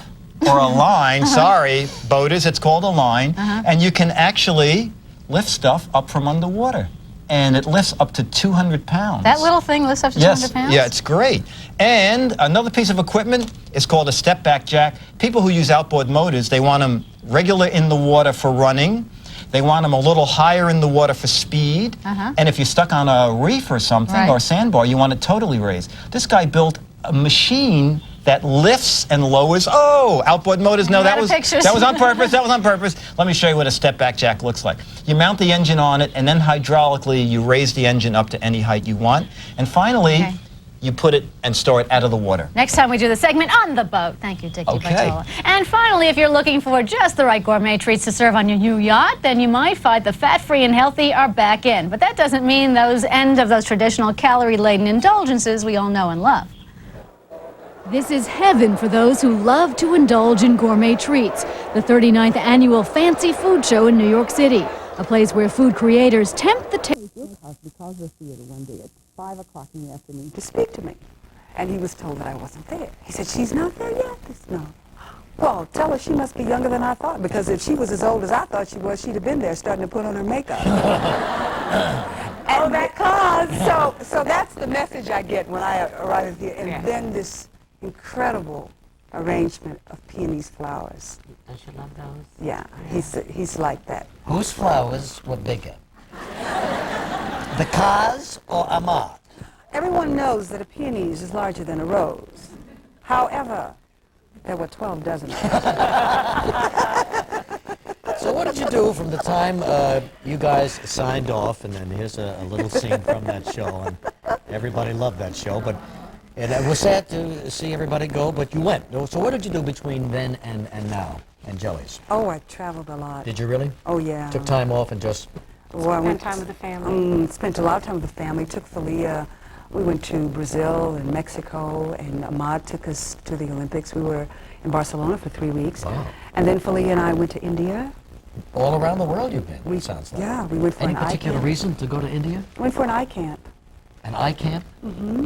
or a line. Sorry, boaters, it's called a line. And you can actually lift stuff up from underwater. And it lifts up to 200 pounds. That little thing lifts up to 200 pounds? Yeah, it's great. And another piece of equipment is called a step-back jack. People who use outboard motors, they want them regular in the water for running. They want them a little higher in the water for speed. And if you're stuck on a reef or something, or a sandbar, you want it totally raised. This guy built a machine that lifts and lowers. Oh, outboard motors. No, that was on purpose. That was on purpose. Let me show you what a step-back jack looks like. You mount the engine on it, and then hydraulically you raise the engine up to any height you want. And finally, you put it and store it out of the water. Next time we do the segment on the boat. Thank you, Dick Okay. DeBartolo. And finally, if you're looking for just the right gourmet treats to serve on your new yacht, then you might find the fat-free and healthy are back in. But that doesn't mean those end of those traditional calorie-laden indulgences we all know and love. This is heaven for those who love to indulge in gourmet treats. The 39th annual Fancy Food Show in New York City, a place where food creators tempt the taste. Because the theater one day at 5 o'clock in the afternoon to speak to me. And he was told that I wasn't there. He said, "She's not there yet?" I said, "No." "Well, tell her she must be younger than I thought, because if she was as old as I thought she was, she'd have been there starting to put on her makeup." And so that's the message I get when I arrive here. And then this incredible arrangement of peonies flowers. Don't you love those? Yeah, he's like that. Whose flowers were bigger? The Kaz or Ahmad? Everyone knows that a peonies is larger than a rose. However, there were 12 dozen of them. So what did you do from the time you guys signed off, and then here's a little scene from that show, and everybody loved that show, but it was sad to see everybody go, but you went. So what did you do between then and now, and Joey's? Oh, I traveled a lot. Did you really? Oh, yeah. Took time off and just... Spent time with the family. Spent a lot of time with the family. Took Falia. We went to Brazil and Mexico, and Ahmad took us to the Olympics. We were in Barcelona for 3 weeks. Wow. And then Falia and I went to India. All around the world you've been, sounds like. Yeah, we went for Any an eye particular camp. reason to go to India? Went for an eye camp. An eye camp?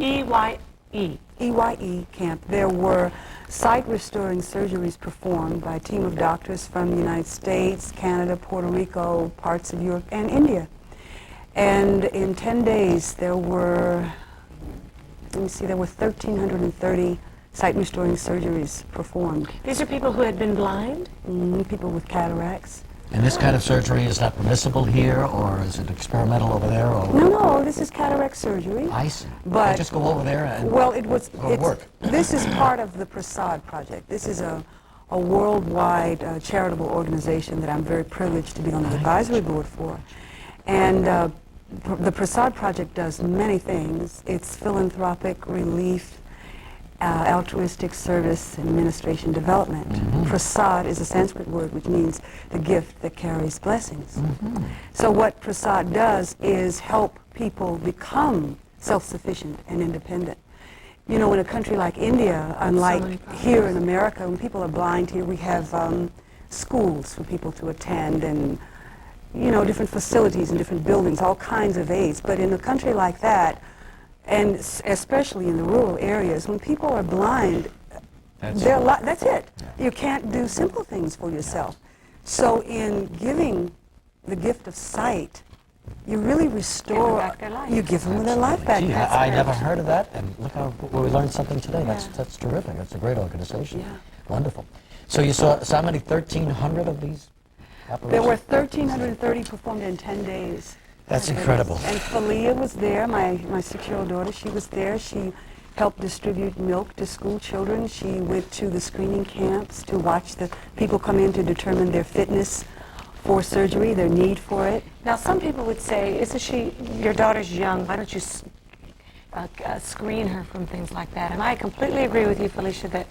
EYE. EYE camp. There were sight restoring surgeries performed by a team of doctors from the United States, Canada, Puerto Rico, parts of Europe, and India. And in 10 days there were, let me see, there were 1,330 sight restoring surgeries performed. These are people who had been blind? People with cataracts. And this kind of surgery is not permissible here, or is it experimental over there? Or No, this is cataract surgery. I see. But They just go over there and well, it's work. This is part of the Prasad project. This is a worldwide charitable organization that I'm very privileged to be on the advisory board for. And the Prasad project does many things. It's philanthropic relief, altruistic service, administration development. Prasad is a Sanskrit word which means the gift that carries blessings. So what Prasad does is help people become self-sufficient and independent. You know, in a country like India, unlike here in America, when people are blind here, we have schools for people to attend and, you know, different facilities and different buildings, all kinds of aids. But in a country like that, and especially in the rural areas, when people are blind, that's it. You can't do simple things for yourself. So in giving the gift of sight, you really restore, you give them their life back. Gee, I never heard of that, and look how we learned something today. That's terrific. That's a great organization. Yeah. Wonderful. So you saw how many? 1,300 of these apparitions? There were 1,330 performed in 10 days. That's incredible. And Falia was there, my 6-year-old daughter. She was there. She helped distribute milk to school children. She went to the screening camps to watch the people come in to determine their fitness for surgery, their need for it. Now, some people would say, your daughter's young, why don't you screen her from things like that? And I completely agree with you, Felicia,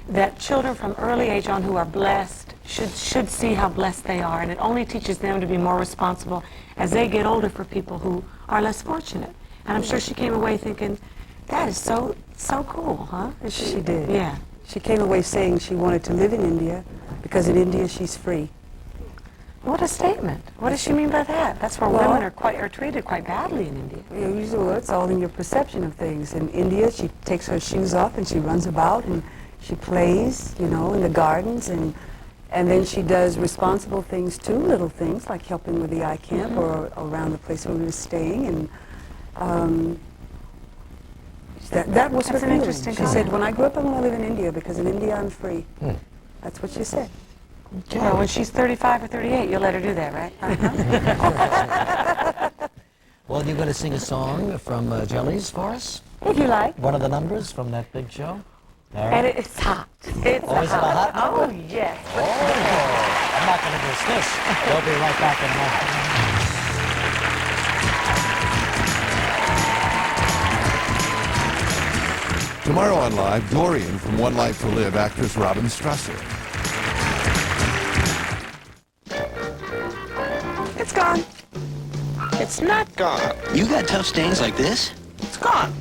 that children from early age on who are blessed should see how blessed they are, and it only teaches them to be more responsible as they get older for people who are less fortunate. And I'm sure she came away thinking, that is so cool, huh? She did. Yeah. She came away saying she wanted to live in India because in India she's free. What a statement. What does she mean by that? That's where women are treated quite badly in India. Usually it's all in your perception of things. In India, she takes her shoes off and she runs about and she plays, you know, in the gardens, and then she does responsible things too, little things like helping with the eye camp or around the place where we were staying, and that was her feeling. Interesting She said, when I grow up, I'm going to live in India because in India I'm free. That's what she said. Okay. Well, when she's 35 or 38, you'll let her do that, right? Well, you're going to sing a song from Jellies for us? If you like. One of the numbers from that big show? All right. And it's hot. It's is it a hot number? Oh, yes. Oh, I'm not going to dismiss. We'll be right back in a moment. Tomorrow on Live, Dorian from One Life to Live, actress Robin Strasser. It's gone. It's not gone. You got tough stains like this? It's gone.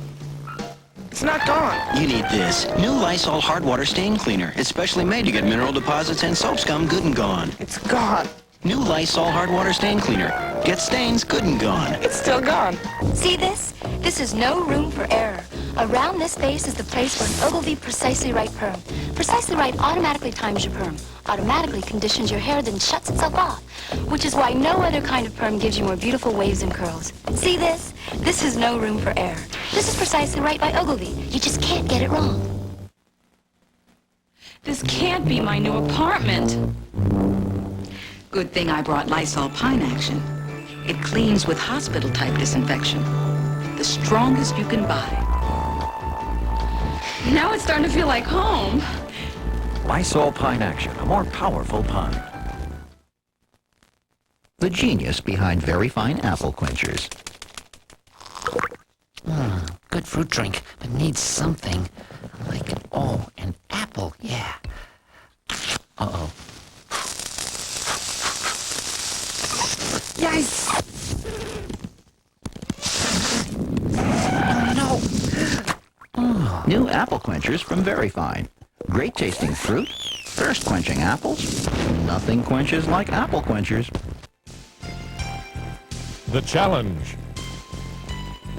It's not gone. You need this. New Lysol Hard Water Stain Cleaner. It's specially made to get mineral deposits and soap scum good and gone. It's gone. New Lysol Hard Water Stain Cleaner. Get stains good and gone. It's still gone. See this? This is no room for error. Around this base is the place for an Ogilvy Precisely Right perm. Precisely Right automatically times your perm, automatically conditions your hair, then shuts itself off, which is why no other kind of perm gives you more beautiful waves and curls. See this? This is no room for error. This is Precisely Right by Ogilvy. You just can't get it wrong. This can't be my new apartment. Good thing I brought Lysol Pine Action. It cleans with hospital-type disinfection. The strongest you can buy. Now it's starting to feel like home. Lysol Pine Action, a more powerful pine. The genius behind very fine apple quenchers. Good fruit drink, but needs something like, an apple, yeah. Uh-oh. Yes! New apple quenchers from Very Fine. Great tasting fruit, thirst quenching apples. Nothing quenches like apple quenchers. The challenge.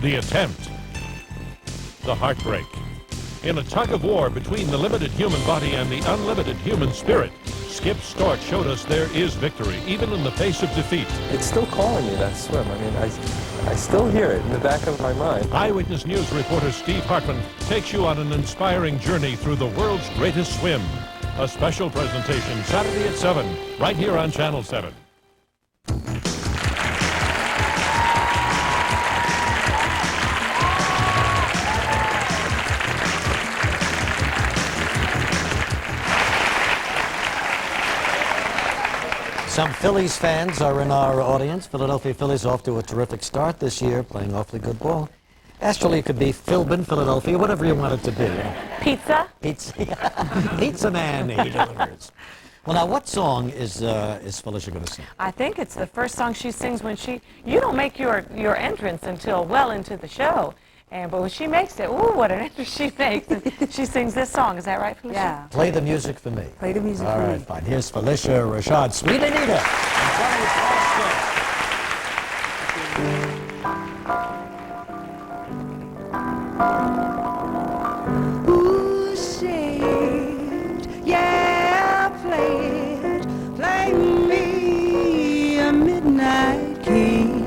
The attempt. The heartbreak. In a tug of war between the limited human body and the unlimited human spirit, Skip Storch showed us there is victory, even in the face of defeat. It's still calling me, that swim. I mean, I still hear it in the back of my mind. Eyewitness News reporter Steve Hartman takes you on an inspiring journey through the world's greatest swim. A special presentation Saturday at 7, right here on Channel 7. Some Phillies fans are in our audience. Philadelphia Phillies off to a terrific start this year, playing awfully good ball. Actually, it could be Philbin, Philadelphia, whatever you want it to be. Pizza? Pizza. Pizza Man, he delivers. Well, now, what song is Felicia going to sing? I think it's the first song she sings when you don't make your entrance until well into the show. But when she makes it, ooh, what an entrance she makes. And she sings this song. Is that right, Felicia? Yeah. Play the music for me. Play the music All for right, me. fine. Here's Felicia Rashad, Sweet Anita. Who saved? Yeah, play me a midnight king.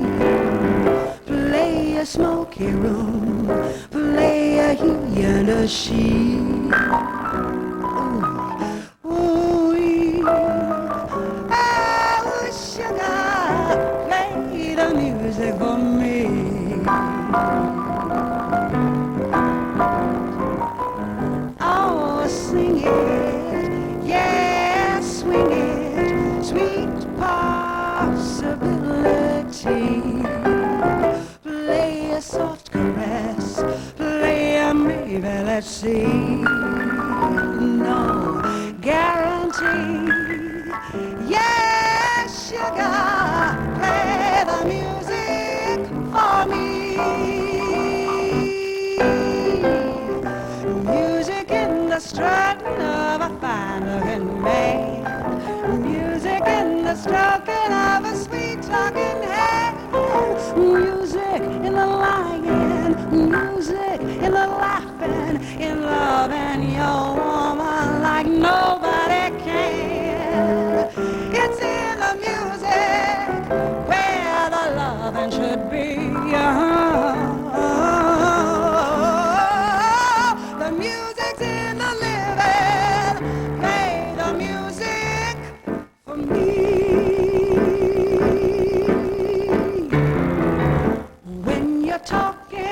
Play a smoky room, play a he and a she. Ooh, oh, sugar, play the music for me. Oh, sing it, yeah, swing it, sweet possibility. Play a soft caress, play a maybe, let's see. No guarantee, yeah, sugar, play the music for me. Music in the strutting of a fine-looking man. Music in the stroking of a sweet-talking hand. Music in the lying. Music in the laughing. In loving your woman like nobody can. It's in the music where the loving should be. The music's in the living. Play the music for me. When you're talking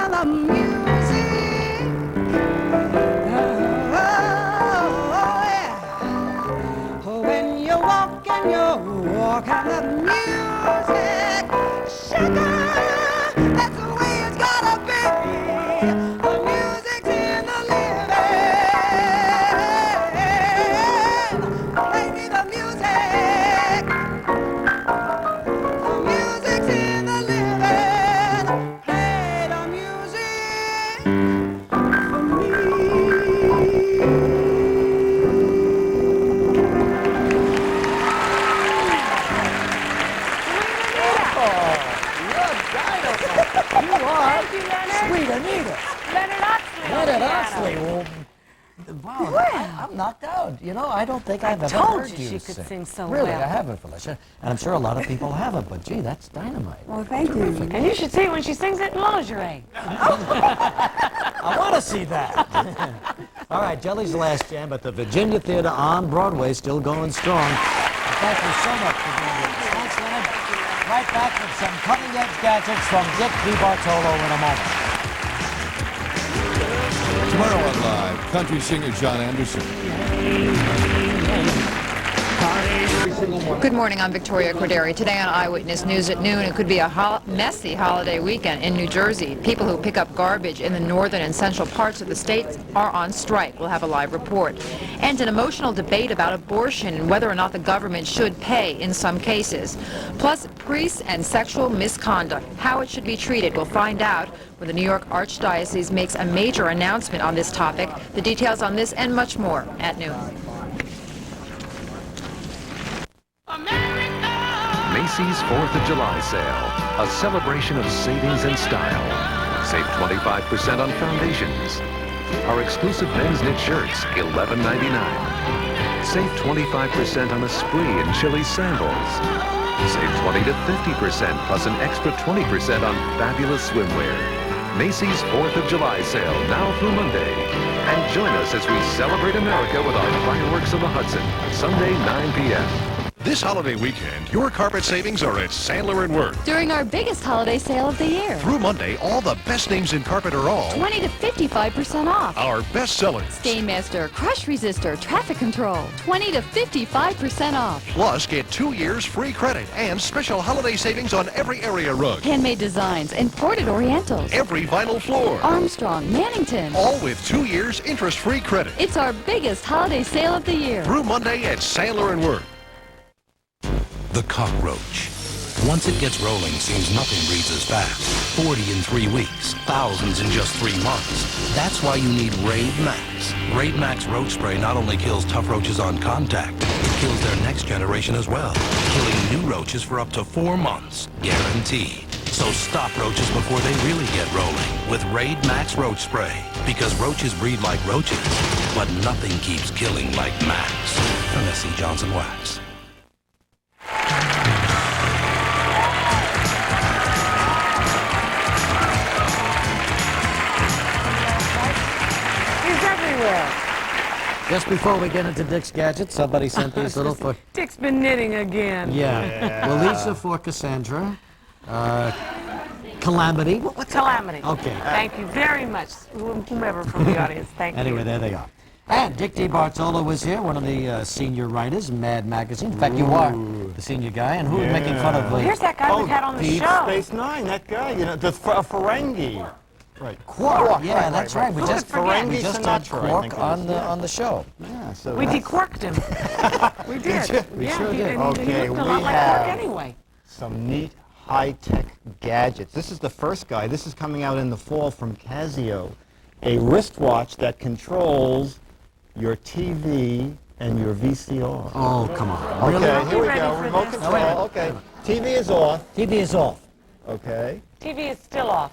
the music. Oh, yeah. When you're walking the music. Sugar, that's the way it's gotta be. The music's in the living. Play me the music. The music's in the living. Play the music for me. You are Thank you, Leonard. Sweet Anita. Leonard Oxley. Leonard Oxley. Well, wow, I'm knocked out. You know, I don't think I've ever told heard you you she could sing so Really, well. I haven't, Felicia. And I'm sure a lot of people haven't, but gee, that's dynamite. Well, thank you. And you should see when she sings it in lingerie. I want to see that. All right, Jelly's last jam at the Virginia Theater on Broadway, still going strong. Thank you so much for being with us. Thanks, Leonard. Right back with some cutting-edge gadgets from Dick DeBartolo in a moment. Tomorrow on Live, country singer John Anderson. Good morning, I'm Victoria Corderi. Today on Eyewitness News at noon, it could be a messy holiday weekend in New Jersey. People who pick up garbage in the northern and central parts of the state are on strike. We'll have a live report. And an emotional debate about abortion and whether or not the government should pay in some cases. Plus, priests and sexual misconduct, how it should be treated. We'll find out when the New York Archdiocese makes a major announcement on this topic. The details on this and much more at noon. Macy's 4th of July sale, a celebration of savings and style. Save 25% on foundations. Our exclusive men's knit shirts, $11.99. Save 25% on Esprit and Chili sandals. Save 20 to 50% plus an extra 20% on fabulous swimwear. Macy's 4th of July sale now through Monday. And join us as we celebrate America with our fireworks on the Hudson, Sunday 9 p.m. This holiday weekend, your carpet savings are at Sandler & Worth. During our biggest holiday sale of the year. Through Monday, all the best names in carpet are all 20 to 55% off. our best sellers. Stainmaster, Crush Resistor, Traffic Control, 20 to 55% off. Plus, get 2 years free credit and special holiday savings on every area rug. Handmade designs, imported Orientals. Every vinyl floor. Armstrong, Mannington. All with 2 years interest-free credit. It's our biggest holiday sale of the year. Through Monday at Sandler & Worth. The cockroach, Once it gets rolling, seems nothing breeds as fast. 40 in 3 weeks, thousands in just 3 months. That's why you need Raid Max. Raid Max roach spray not only kills tough roaches on contact, it kills their next generation as well, killing new roaches for up to 4 months, guaranteed. So stop roaches before they really get rolling with Raid Max roach spray. Because roaches breed like roaches, but nothing keeps killing like Max. From S.C. Johnson Wax. He's everywhere. Just before we get into Dick's gadgets, somebody sent these little for... Dick's been knitting again. Yeah. Well, these are for Cassandra. Calamity. What's Calamity? Okay. Thank you very much, whomever from the audience. Thank Anyway, you. there they are. And Dick DeBartolo was here, one of the senior writers in Mad Magazine. In fact, you are the senior guy. And who was making fun of... Here's that guy we had on the Deep show. Space Nine, that guy, you know, the Ferengi. Right. Quark. Yeah, that's right. We just had Sinatra, Quark on the show. Yeah, so We dequarked him. We did. We sure did. He Okay, looked we a lot like have Quark anyway. some neat high-tech gadgets. This is the first guy. This is coming out in the fall from Casio. A wristwatch that controls your TV and your VCR. Oh, come on. Okay, here we go. Remote control. Okay. TV is off. TV is off. Okay. TV is still off.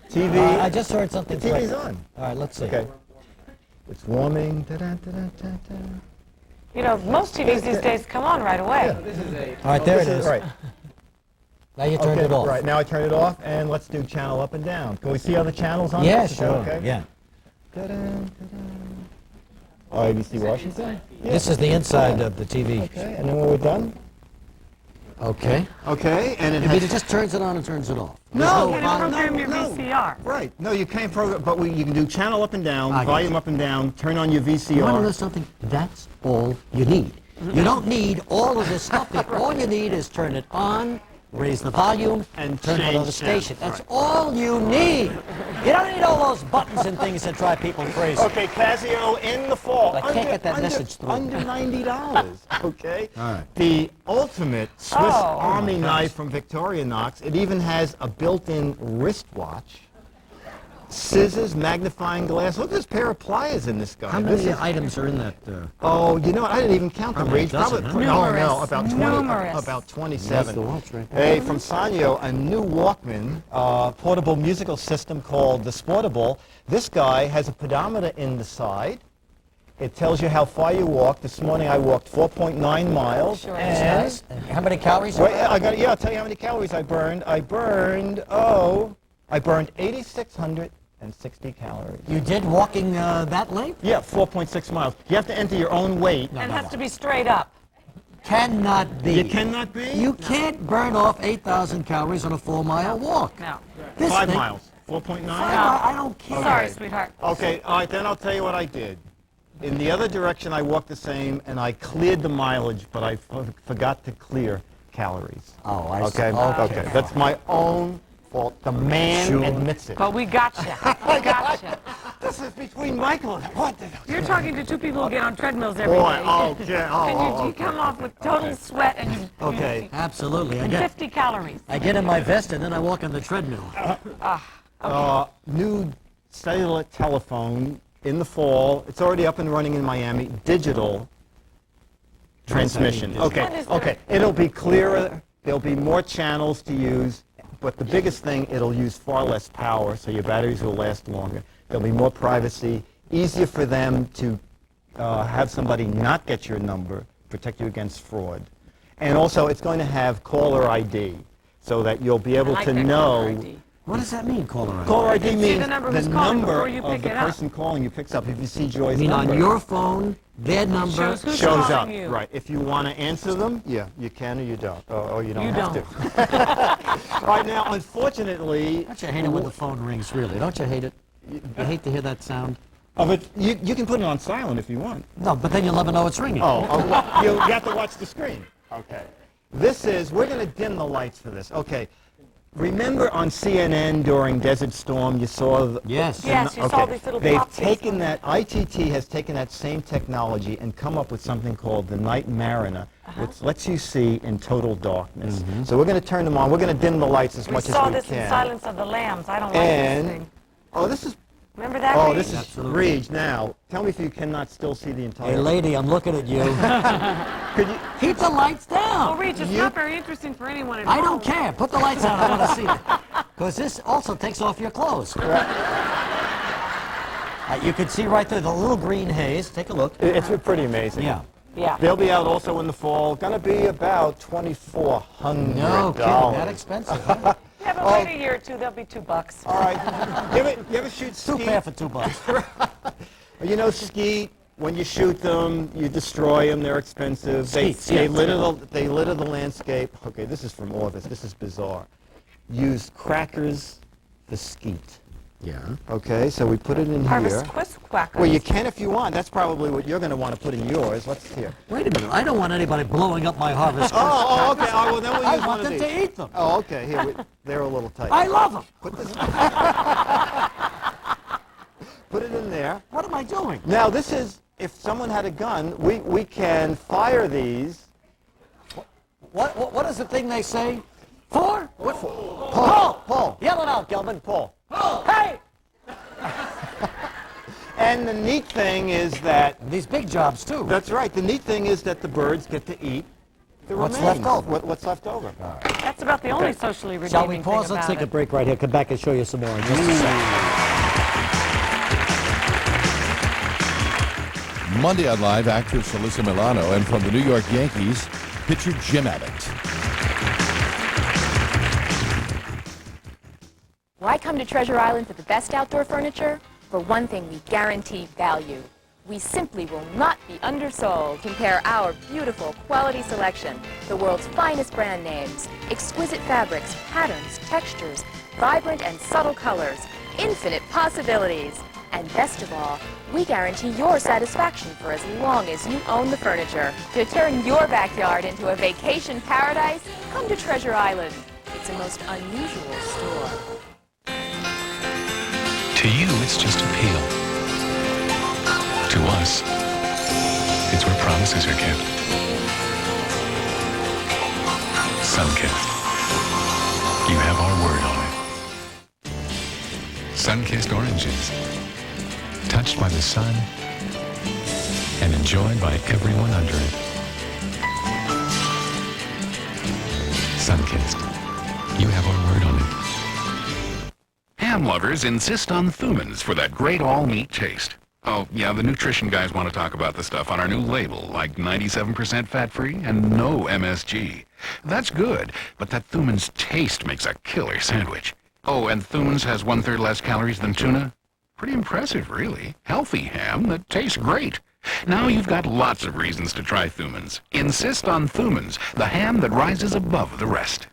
TV. I just heard something. The TV's on. All right, let's see. Okay. It's warming. Da-da-da-da-da-da. You know, most TVs these days come on right away. All right, there it is. Right. Now you turned it off. Right, now I turn it off, and let's do channel up and down. Can we see other channels on Yeah, this? Is that sure. Okay. Yeah. Ta-da, ta-da. Oh, ABC Washington? Yeah. This is the inside of the TV. Okay, and then when we're done? Okay. Okay, and it It just turns it on and turns it off. No, You can't program your VCR. Right. No, you can't program, but you can do channel up and down, I got volume it. up and down, turn on your VCR. You want to know something? That's all you need. You don't need all of this stuff. All you need is turn it on, raise the volume, And turn it on the change station. channels. That's all you need. You don't need all those buttons and things that drive people crazy. Okay, Casio in the fall. I can't get that message through. Under $90, okay? All right. The ultimate Swiss Army knife from Victorinox. It even has a built-in wristwatch, scissors, magnifying glass. Look at this pair of pliers in this guy. How many items are in that? Oh, you know what? I didn't even count them, Probably a Rage. dozen, Probably, huh? no, about 20. Numerous. About That's 27. the watch, right? Hey, from Sanyo, a new Walkman portable musical system called the Sportable. This guy has a pedometer in the side. It tells you how far you walked. This morning I walked 4.9 miles. Sure and does. How many calories? Wait, I'll tell you how many calories I burned. I burned 8,660 calories. You did walking that length? Yeah, 4.6 miles. You have to enter your own weight. And has to be straight up. Cannot be. You cannot be? You can't burn off 8,000 calories on a 4-mile walk. No. This 5 thing- miles. 4.9? I don't care. Sorry, sweetheart. Okay, all right, then I'll tell you what I did. In the other direction, I walked the same, and I cleared the mileage, but I forgot to clear calories. Oh, I see. Okay, okay. That's my own fault. The man admits it. But we got you. We got you. This is between Michael and what? You're talking to two people who get on treadmills every day. Boy, okay. And you come off with total sweat and Okay. Absolutely. and 50 calories. I get in my vest and then I walk on the treadmill. New cellular telephone in the fall. It's already up and running in Miami. Digital transmission. Okay, okay. It'll be clearer. There'll be more channels to use. But the biggest thing, it'll use far less power, so your batteries will last longer. There'll be more privacy. Easier for them to have somebody not get your number, protect you against fraud. And also, it's going to have caller ID, so that you'll be able to know. What does that mean, caller ID? Caller ID means the number the who's calling number before you of pick the it up. person calling you picks up. If you see Joy's I mean, number, on your phone, their number Shows who's shows calling up. you. Right. If you want to answer them, yeah, you can or you don't. Or you don't You have don't. to. Right now, unfortunately, Don't you hate it when the phone rings, really? Don't you hate it? You hate to hear that sound? oh, but you can put it on silent if you want. No, but then you'll never know it's ringing. You have to watch the screen. Okay. We're going to dim the lights for this. Okay. Remember on CNN during Desert Storm, you saw... Yes. Yes, you saw these little They've pops. taken that, ITT has taken that same technology and come up with something called the Night Mariner which lets you see in total darkness. So we're going to turn them on. We're going to dim the lights as much as we can. We saw this in Silence of the Lambs. I don't like this thing. Oh, this is... Remember that, Oh, Reed? this is Regis. Now, tell me if you cannot still see the entire... Hey, lady, I'm looking at you. Could you... Keep the lights down. Well, Reed, it's not very interesting for anyone at I home. don't care. Put the lights on. I want to see it. Because this also takes off your clothes. You can see right through the little green haze. Take a look. It's pretty amazing. Yeah. Yeah. They'll be out also in the fall. Going to be about $2,400. No kidding. That expensive, huh? Yeah, but wait a year or two, they'll be $2. All right. You ever shoot skeet? 2 pair for $2. You know, skeet, when you shoot them, you destroy them. They're expensive. They litter the landscape. Okay, this is from Orvis. This is bizarre. Use crackers for skeet. Yeah. Okay, so we put it in Harvest here. crackers. Well, you can if you want. That's probably what you're going to want to put in yours. Let's hear. Wait a minute. I don't want anybody blowing up my harvest. Oh, okay. Oh, well, then we'll use I one want of them these. to eat them. Oh, okay. Here, they're a little tight. I love them. Put it in there. What am I doing? Now, this is, if someone had a gun, we can fire these. What is the thing they say? For? What for? Paul. Yell it out, Gelman. Paul. Hey! And the neat thing is that... These big jobs, too. That's right. The neat thing is that the birds get to eat the What's remains. left over. What's left over. That's about the only socially redeeming Shall we thing pause? Let's about take a it. break right here. Come back and show you some more in just a second. Monday on Live, actress Alyssa Milano, and from the New York Yankees, pitcher Jim Abbott. Why come to Treasure Island for the best outdoor furniture? For one thing, we guarantee value. We simply will not be undersold. Compare our beautiful quality selection, the world's finest brand names, exquisite fabrics, patterns, textures, vibrant and subtle colors, infinite possibilities. And best of all, we guarantee your satisfaction for as long as you own the furniture. To turn your backyard into a vacation paradise, come to Treasure Island. It's a most unusual store. To you, it's just a peel. To us, it's where promises are kept. Sunkissed. You have our word on it. Sun-kissed oranges. Touched by the sun and enjoyed by everyone under it. Sun-kissed. You have our word on it. Ham lovers insist on Thumans for that great all-meat taste. Oh, yeah, the nutrition guys want to talk about the stuff on our new label, like 97% fat-free and no MSG. That's good, but that Thumans taste makes a killer sandwich. Oh, and Thumans has 1/3 less calories than tuna? Pretty impressive, really. Healthy ham that tastes great. Now you've got lots of reasons to try Thumans. Insist on Thumans, the ham that rises above the rest.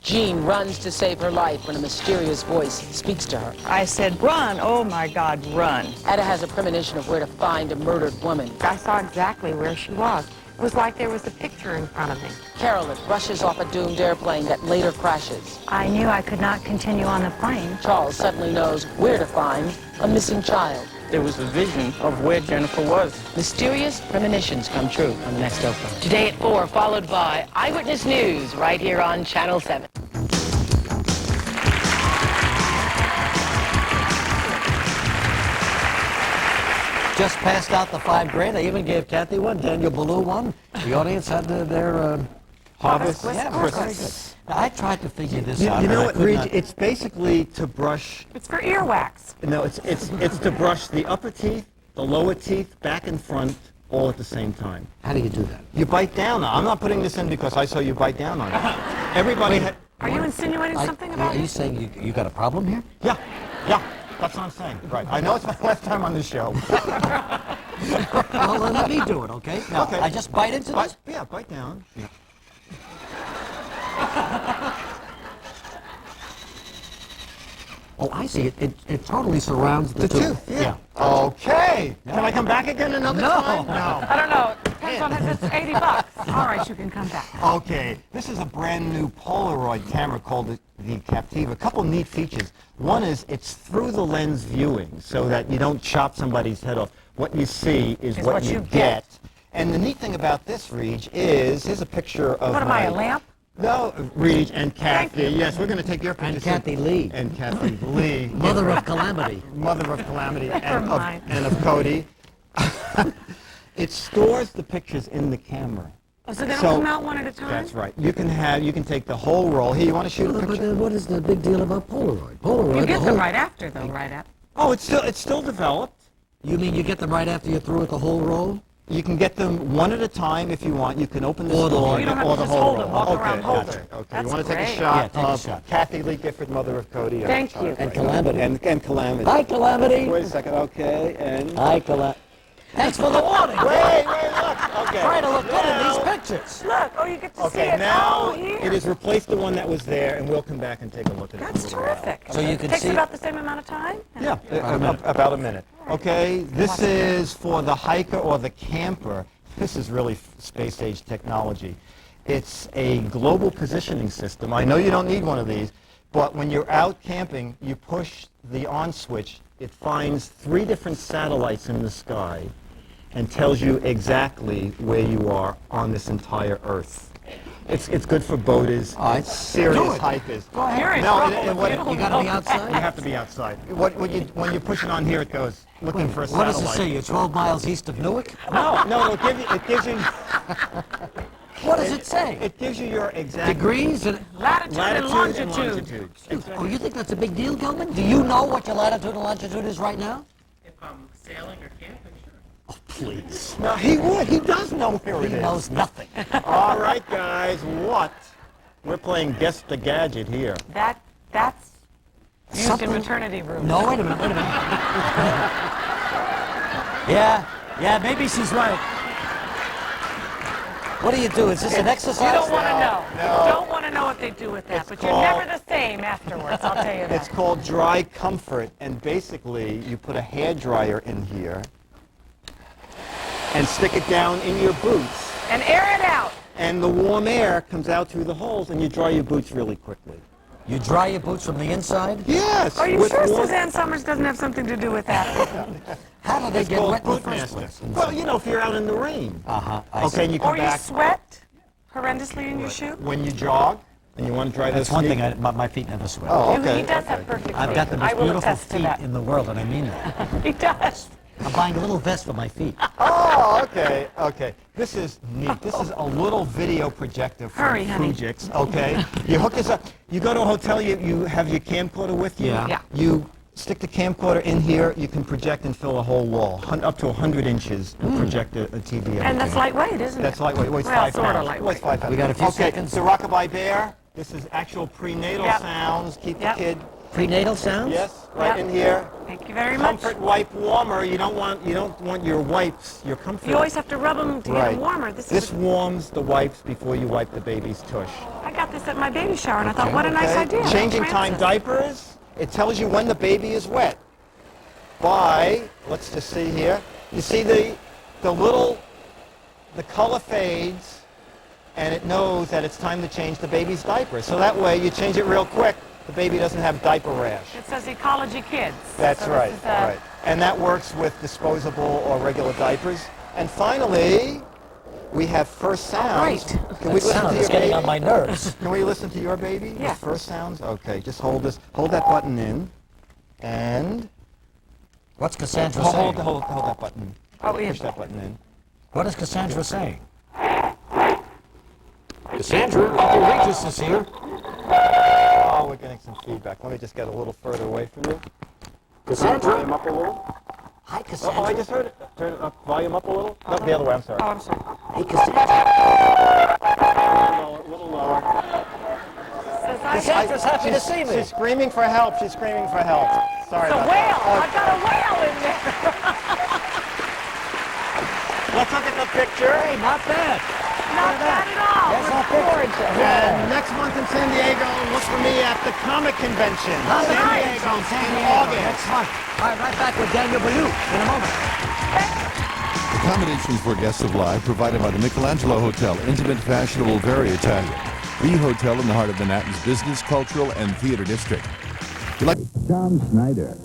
Jean runs to save her life when a mysterious voice speaks to her. I said, run, oh my God, run. Ada has a premonition of where to find a murdered woman. I saw exactly where she was. It was like there was a picture in front of me. Carolyn rushes off a doomed airplane that later crashes. I knew I could not continue on the plane. Charles suddenly knows where to find a missing child. There was a vision of where Jennifer was. Mysterious premonitions come true on the next Oprah. Today at 4, followed by Eyewitness News right here on Channel 7. Just passed out the $5,000. I even gave Kathy one, Daniel Ballou one. The audience had their Harvest. Yeah, very good. Now, I tried to figure this out. You know what, Reed? not... It's basically to brush... It's for earwax. No, it's to brush the upper teeth, the lower teeth, back and front, all at the same time. How do you do that? You bite down. I'm not putting this in because I saw you bite down on it. Everybody had... Are you insinuating something about Are it? you saying you got a problem here? Yeah. That's what I'm saying. Right. I know it's my last time on the show. Well, then let me do it, okay? Now, Okay. I just bite into this? Yeah, bite down. Yeah. Oh, I see. It totally surrounds the tooth. Yeah. Okay. Can I come back again another time? No. I don't know. Depends on if it's $80. All right, you can come back. Okay. This is a brand new Polaroid camera called the Captiva. A couple neat features. One is it's through the lens viewing so that you don't chop somebody's head off. what you see is what you get. And the neat thing about this, Reg, is here's a picture of What am I, a lamp? No, Reg and Kathy. Yes, we're going to take your picture. And Kathy Lee. And Kathy Lee. Mother of Calamity. Mother of Calamity and of Cody. It stores the pictures in the camera. Oh, so they don't come out one at a time? That's right. You can take the whole roll. Here, you want to shoot a picture? But then what is the big deal about Polaroid? Polaroid. You get them right after, though, right after. Oh, it's still developed. You mean you get them right after you're through with the whole roll? You can get them one at a time if you want. You can open the Or the store whole You don't have or to the just whole hold roll. them, walk around, hold Gotcha. them. Okay. That's You want to take great. a shot Yeah, take a of shot. Kathy Lee Gifford, Mother of Cody. Thank you. And Calamity. And Calamity. Hi, Calamity. Wait a second. Okay. And Hi, Calamity. Thanks for the warning. wait, look. Okay. Trying to look good in these pictures. Look, oh, you get to see Okay, it. now Oh, here. it has replaced the one that was there, and we'll come back and take a look at it. That's terrific. So you can Takes see- about the same amount of time? Yeah, about a minute. Okay, this is for the hiker or the camper. This is really space-age technology. It's a global positioning system. I know you don't need one of these, but when you're out camping, you push the on switch. It finds 3 different satellites in the sky and tells you exactly where you are on this entire Earth. It's good for boaters. It's serious hikers. Go ahead. You got to be outside? You have to be outside. When you push it on here, it goes looking for a What satellite. does it say? You're 12 miles east of Newark? No, it gives you. What does it say? It gives you your exact Degrees and Latitude and longitude. Oh, you think that's a big deal, Gilman? Do you know what your latitude and longitude is right now? If I'm sailing or camping, sure. Oh, please. No, he would. He does know where it He is. knows nothing. All right, guys. What? We're playing Guess the Gadget here. That's used Something- in maternity rooms. No, wait a minute. Yeah, maybe she's right. What do you do? Is this an exercise? You don't want to know. No. You don't want to know what they do with that, but you're never the same afterwards, I'll tell you that. It's called Dry Comfort, and basically you put a hairdryer in here and stick it down in your boots, And air it out. and the warm air comes out through the holes, and you dry your boots really quickly. You dry your boots from the inside? Yes. Are you with sure warm- Suzanne Summers doesn't have something to do with that? How do they It's get called wet in the Boot first Master. place? Well, you know, if you're out in the rain. Uh-huh. Okay, and you come Or you back sweat horrendously in your shoe? when you jog, and you want to dry That's those one feet. thing, my feet never sweat. Oh, He okay. does have perfect feet. I've got the I most will beautiful attest to feet that. in the world, and I mean that. He does. I'm buying a little vest for my feet. Oh, okay. This is neat. This is a little video projector from Hurry, honey. Fujix, okay? You hook this up. You go to a hotel, you have your camcorder with you. Yeah. You stick the camcorder in here, you can project and fill a whole wall, up to 100 inches, and project a TV. And that's lightweight, isn't it? That's lightweight. It weighs Well, 5 sort of pounds. lightweight. Weighs 5 pounds. We got a few okay, seconds. the Rockabye Bear. This is actual prenatal Yep. sounds. Keep Yep. the kid. Prenatal sounds? Yes, right Yep. in here. Thank you very much. Comfort wipe warmer. You don't want your wipes, your comfort. You always have to rub them to get them warmer. This warms the wipes before you wipe the baby's tush. I got this at my baby shower, and I thought, what a nice idea. Changing time Francis. diapers. It tells you when the baby is wet. By, let's just see here. You see the color fades, and it knows that it's time to change the baby's diaper. So that way you change it real quick. The baby doesn't have diaper rash. It says Ecology Kids. That's So right, this is, right. And that works with disposable or regular diapers. And finally, we have first sounds. great. Can we listen Sound to is your getting baby? on my nerves. Can we listen to your baby? Yeah. With first sounds? Okay, just hold that button in. And What's Cassandra hold saying? that button. Oh, yeah. Push that button in. What is Cassandra saying? Cassandra, Uncle Regis is here. Oh, we're getting some feedback. Let me just get a little further away from you. Cassandra? Volume up a little. Hi, Oh, Cassandra. I just heard it. Turn it up. Volume up a little. No, the other way. I'm sorry. Oh, I'm sorry. Hey, Cassandra. A little lower. Says Cassandra's happy to see me. She's screaming for help. She's screaming for help. Sorry It's a about whale. that. I've got a whale in there. Let's look at the picture. Hey, not bad. Not bad at all. That's Looks our picture. gorgeous. And next month in San Diego, look for me at the Comic Convention. Comic San Convention, Diego, San in Diego, August. next month. All right, right back with Daniel Bayou in a moment. Accommodations for guests of Live provided by the Michelangelo Hotel, intimate, fashionable, very Italian. The hotel in the heart of Manhattan's business, cultural, and theater district. You like Tom Snyder,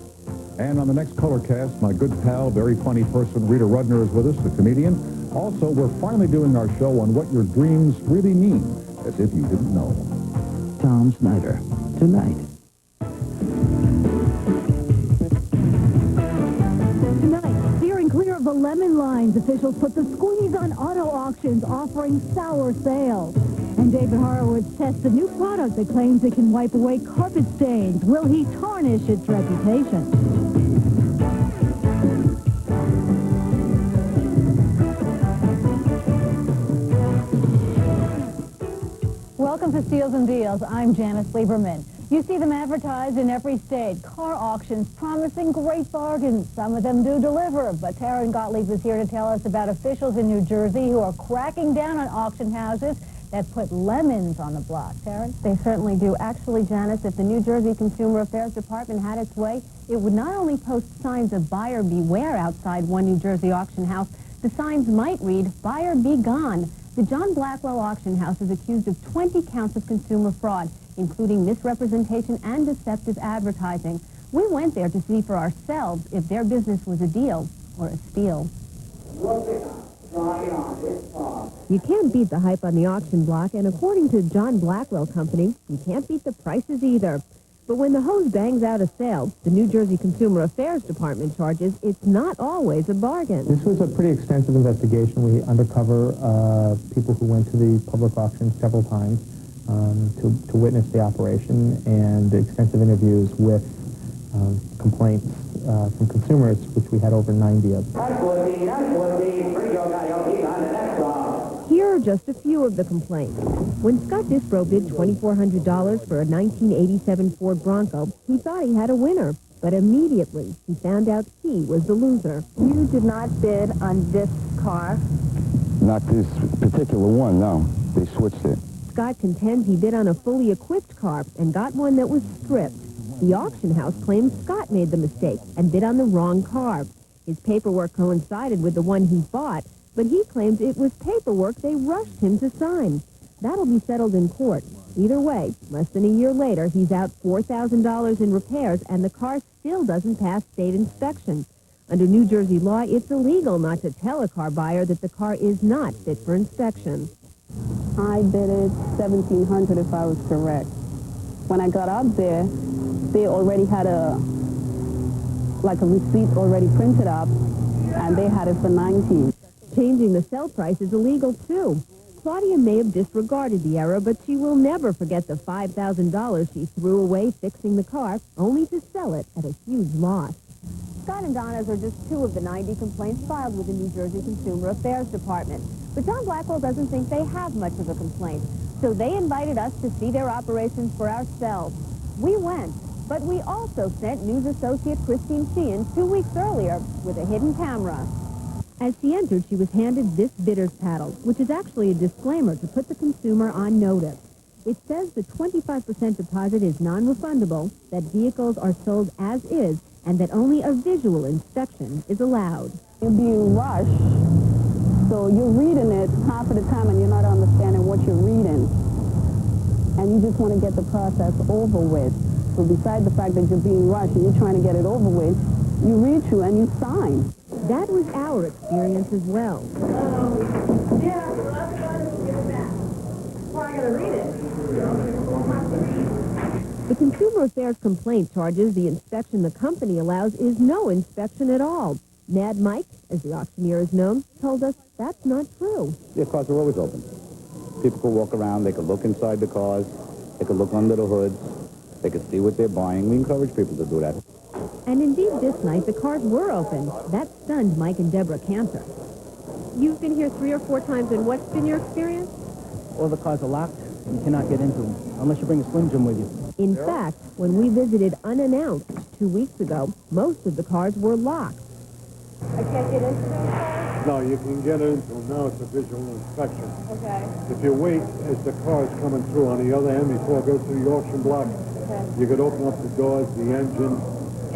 And on the next Colorcast, my good pal, very funny person, Rita Rudner is with us, the comedian. Also, we're finally doing our show on what your dreams really mean, as if you didn't know. Tom Snyder, tonight. Tonight, steering clear of the lemon lines, officials put the squeeze on auto auctions offering sour sales. And David Horowitz tests a new product that claims it can wipe away carpet stains. Will he tarnish its reputation? Welcome to Steals and Deals. I'm Janice Lieberman. You see them advertised in every state. Car auctions promising great bargains. Some of them do deliver. But Taryn Gottlieb is here to tell us about officials in New Jersey who are cracking down on auction houses that put lemons on the block. Taryn? They certainly do. Actually, Janice, if the New Jersey Consumer Affairs Department had its way, it would not only post signs of buyer beware outside one New Jersey auction house, the signs might read, buyer be gone. The John Blackwell auction house is accused of 20 counts of consumer fraud, including misrepresentation and deceptive advertising. We went there to see for ourselves if their business was a deal or a steal. You can't beat the hype on the auction block, and according to John Blackwell Company, you can't beat the prices either. But when the hose bangs out a sale, the New Jersey Consumer Affairs Department charges it's not always a bargain. This was a pretty extensive investigation. We undercover people who went to the public auction several times to witness the operation, and extensive interviews with complaints from consumers, which we had over 90 of. Here are just a few of the complaints. When Scott Disbro bid $2,400 for a 1987 Ford Bronco, he thought he had a winner. But immediately, he found out he was the loser. You did not bid on this car? Not this particular one, no. They switched it. Scott contends he bid on a fully equipped car and got one that was stripped. The auction house claims Scott made the mistake and bid on the wrong car. His paperwork coincided with the one he bought, but he claims it was paperwork they rushed him to sign. That'll be settled in court. Either way, less than a year later, he's out $4,000 in repairs, and the car still doesn't pass state inspection. Under New Jersey law, it's illegal not to tell a car buyer that the car is not fit for inspection. I bid it $1,700 if I was correct. When I got up there, they already had a receipt already printed up, and they had it for $19. Changing the sell price is illegal, too. Claudia may have disregarded the error, but she will never forget the $5,000 she threw away fixing the car, only to sell it at a huge loss. Scott and Donna's are just two of the 90 complaints filed with the New Jersey Consumer Affairs Department. But John Blackwell doesn't think they have much of a complaint, so they invited us to see their operations for ourselves. We went, but we also sent news associate Christine Sheehan 2 weeks earlier with a hidden camera. As she entered, she was handed this bidder's paddle, which is actually a disclaimer to put the consumer on notice. It says the 25% deposit is non-refundable, that vehicles are sold as is, and that only a visual inspection is allowed. You're being rushed, so you're reading it half of the time and you're not understanding what you're reading. And you just want to get the process over with. So besides the fact that you're being rushed and you're trying to get it over with, you read through and you sign. That was our experience as well. The Consumer Affairs complaint charges the inspection the company allows is no inspection at all. Mad Mike, as the auctioneer is known, told us that's not true. Yeah, cars are always open. People could walk around, they could look inside the cars, they could look under the hoods, they could see what they're buying. We encourage people to do that. And indeed, this night, the cars were open. That stunned Mike and Deborah Cantor. You've been here 3 or 4 times, and what's been your experience? All the cars are locked. You cannot get into them, unless you bring a Slim Jim with you. In fact, when we visited unannounced 2 weeks ago, most of the cars were locked. I can't get into those cars? No, you can get into them. Now it's a visual inspection. Okay. If you wait as the car is coming through on the other end before it goes through the auction block, you could open up the doors, the engine,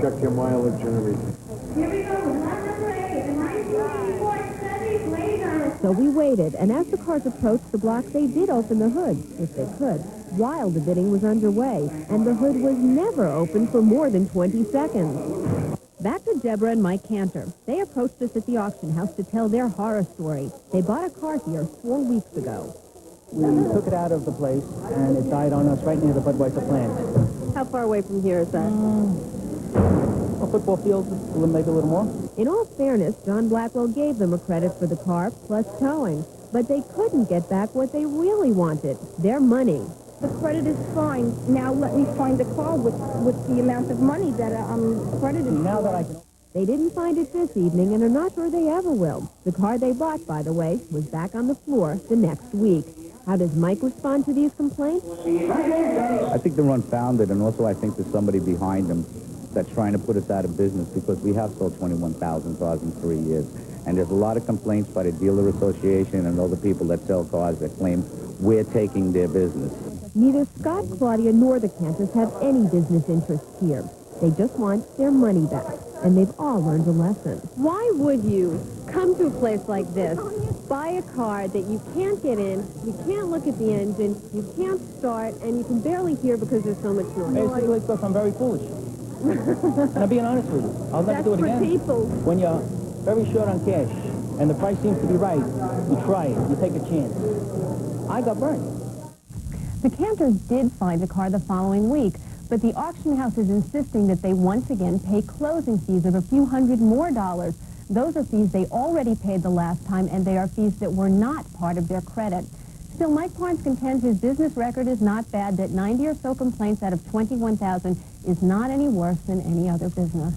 check your mileage and everything. Here we go. Lot number 8, the 1984 Chevy Blazer. So we waited, and as the cars approached the block, they did open the hood, if they could, while the bidding was underway, and the hood was never open for more than 20 seconds. Back to Deborah and Mike Cantor. They approached us at the auction house to tell their horror story. They bought a car here 4 weeks ago. We took it out of the place, and it died on us right near the Budweiser plant. How far away from here is that? A football field, maybe a little more. In all fairness, John Blackwell gave them a credit for the car plus towing. But they couldn't get back what they really wanted, their money. The credit is fine. Now let me find the car with the amount of money that I'm credited Now for. that I can... They didn't find it this evening and are not sure they ever will. The car they bought, by the way, was back on the floor the next week. How does Mike respond to these complaints? I think they're unfounded, and also I think there's somebody behind them that's trying to put us out of business because we have sold 21,000 cars in 3 years. And there's a lot of complaints by the dealer association and other people that sell cars that claim we're taking their business. Neither Scott, Claudia, nor the Cantors have any business interests here. They just want their money back, and they've all learned a lesson. Why would you come to a place like this, buy a car that you can't get in, you can't look at the engine, you can't start, and you can barely hear because there's so much noise? Basically, because I'm very foolish. And I'm being honest with you. I'll never do it again. That's for people. When you're very short on cash, and the price seems to be right, you try it, you take a chance. I got burned. The Cantors did find a car the following week, but the auction house is insisting that they once again pay closing fees of a few $100 more. Those are fees they already paid the last time, and they are fees that were not part of their credit. Still, Mike Parnes contends his business record is not bad, that 90 or so complaints out of 21,000 is not any worse than any other business.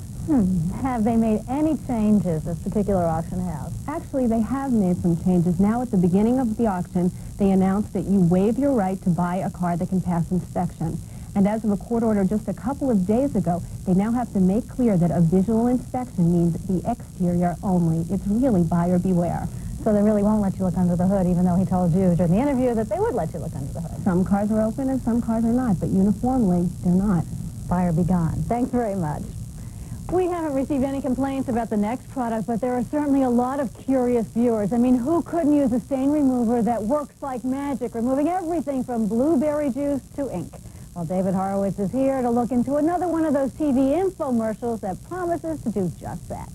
Have they made any changes, this particular auction house? Actually, they have made some changes. Now, at the beginning of the auction, they announced that you waive your right to buy a car that can pass inspection. And as of a court order just a couple of days ago, they now have to make clear that a visual inspection means the exterior only. It's really buyer beware. So they really won't let you look under the hood, even though he told you during the interview that they would let you look under the hood. Some cars are open and some cars are not, but uniformly, they're not. Buyer be gone. Thanks very much. We haven't received any complaints about the next product, but there are certainly a lot of curious viewers. I mean, who couldn't use a stain remover that works like magic, removing everything from blueberry juice to ink? Well, David Horowitz is here to look into another one of those TV infomercials that promises to do just that.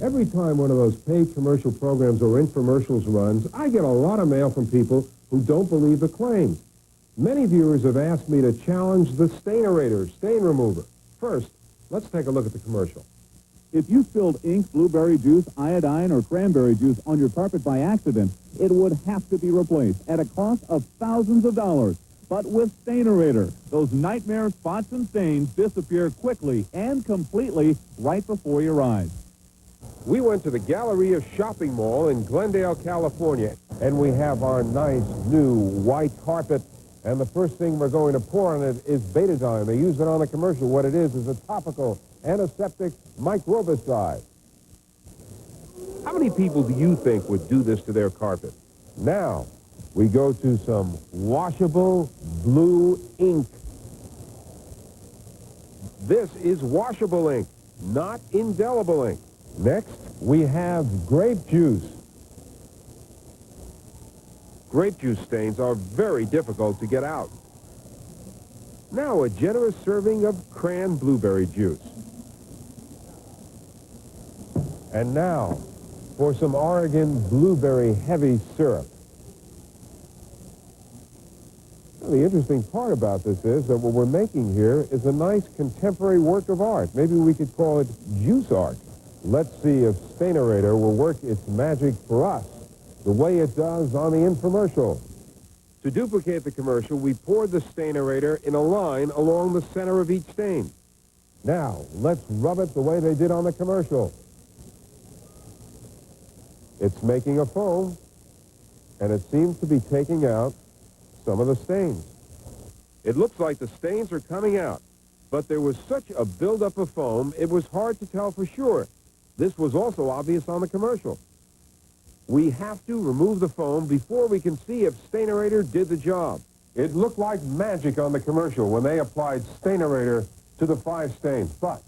Every time one of those paid commercial programs or infomercials runs, I get a lot of mail from people who don't believe the claims. Many viewers have asked me to challenge the Stainerator stain remover. First, let's take a look at the commercial. If you spilled ink, blueberry juice, iodine, or cranberry juice on your carpet by accident, it would have to be replaced at a cost of thousands of dollars. But with Stainerator, those nightmare spots and stains disappear quickly and completely right before your eyes. We went to the Galleria Shopping Mall in Glendale, California, and we have our nice new white carpet. And the first thing we're going to pour on it is betadine. They use it on the commercial. What it is a topical antiseptic microbicide. How many people do you think would do this to their carpet? Now, we go to some washable blue ink. This is washable ink, not indelible ink. Next, we have grape juice. Grape juice stains are very difficult to get out. Now, a generous serving of cran blueberry juice. And now, for some Oregon blueberry heavy syrup. Now, the interesting part about this is that what we're making here is a nice contemporary work of art. Maybe we could call it juice art. Let's see if Stainerator will work its magic for us the way it does on the infomercial. To duplicate the commercial, we poured the Stainerator in a line along the center of each stain. Now, let's rub it the way they did on the commercial. It's making a foam, and it seems to be taking out some of the stains. It looks like the stains are coming out, but there was such a buildup of foam, it was hard to tell for sure. This was also obvious on the commercial. We have to remove the foam before we can see if Stainerator did the job. It looked like magic on the commercial when they applied Stainerator to the 5 stains. But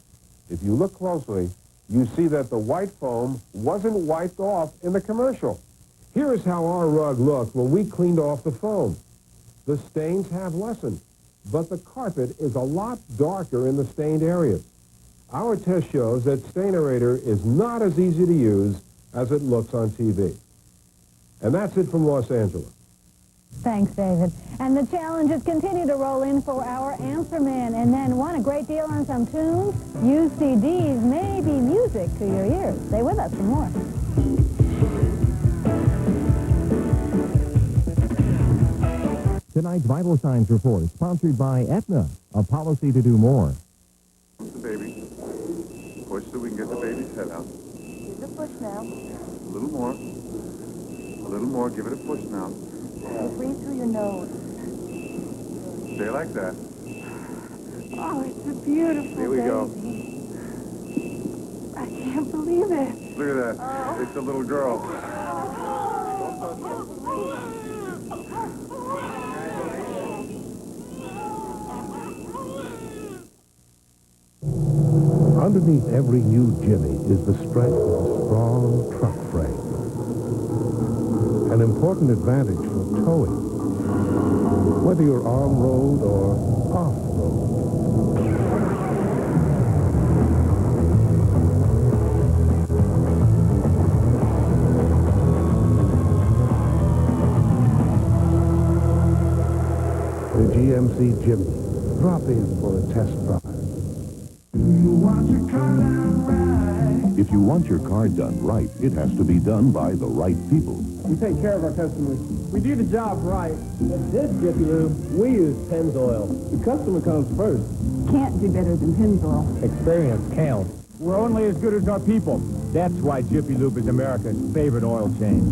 if you look closely, you see that the white foam wasn't wiped off in the commercial. Here is how our rug looked when we cleaned off the foam. The stains have lessened, but the carpet is a lot darker in the stained areas. Our test shows that Stainerator is not as easy to use as it looks on TV. And that's it from Los Angeles. Thanks, David. And the challenges continue to roll in for our answer man. And then want a great deal on some tunes? Used CDs may be music to your ears. Stay with us for more. Tonight's Vital Signs Report is sponsored by Aetna, a policy to do more. The baby. Push so we can get the baby's head out. Give it a push now. A little more. A little more. Give it a push now. Breathe through your nose. Stay like that. Oh, it's a beautiful Here we go. I can't believe it. Look at that. Oh. It's a little girl. Underneath every new Jimmy is the strength of a strong truck frame. An important advantage for towing, whether you're on-road or off-road. The GMC Jimny. Drop in for a test drive. If you want your car done right, it has to be done by the right people. We take care of our customers. We do the job right. At this Jiffy Lube, we use Pennzoil. The customer comes first. Can't do better than Pennzoil. Experience counts. We're only as good as our people. That's why Jiffy Lube is America's favorite oil change.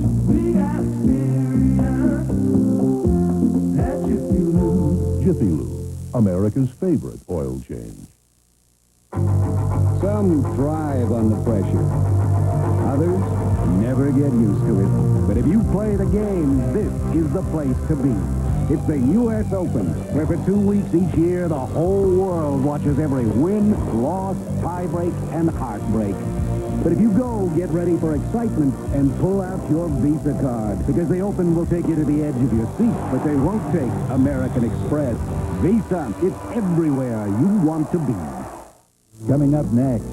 Jiffy Lube, America's favorite oil change. Some thrive on the pressure. Others never get used to it. But if you play the game, this is the place to be. It's the U.S. Open, where for 2 weeks each year, the whole world watches every win, loss, tiebreak, and heartbreak. But if you go, get ready for excitement and pull out your Visa card, because the Open will take you to the edge of your seat, but they won't take American Express. Visa, it's everywhere you want to be. Coming up next.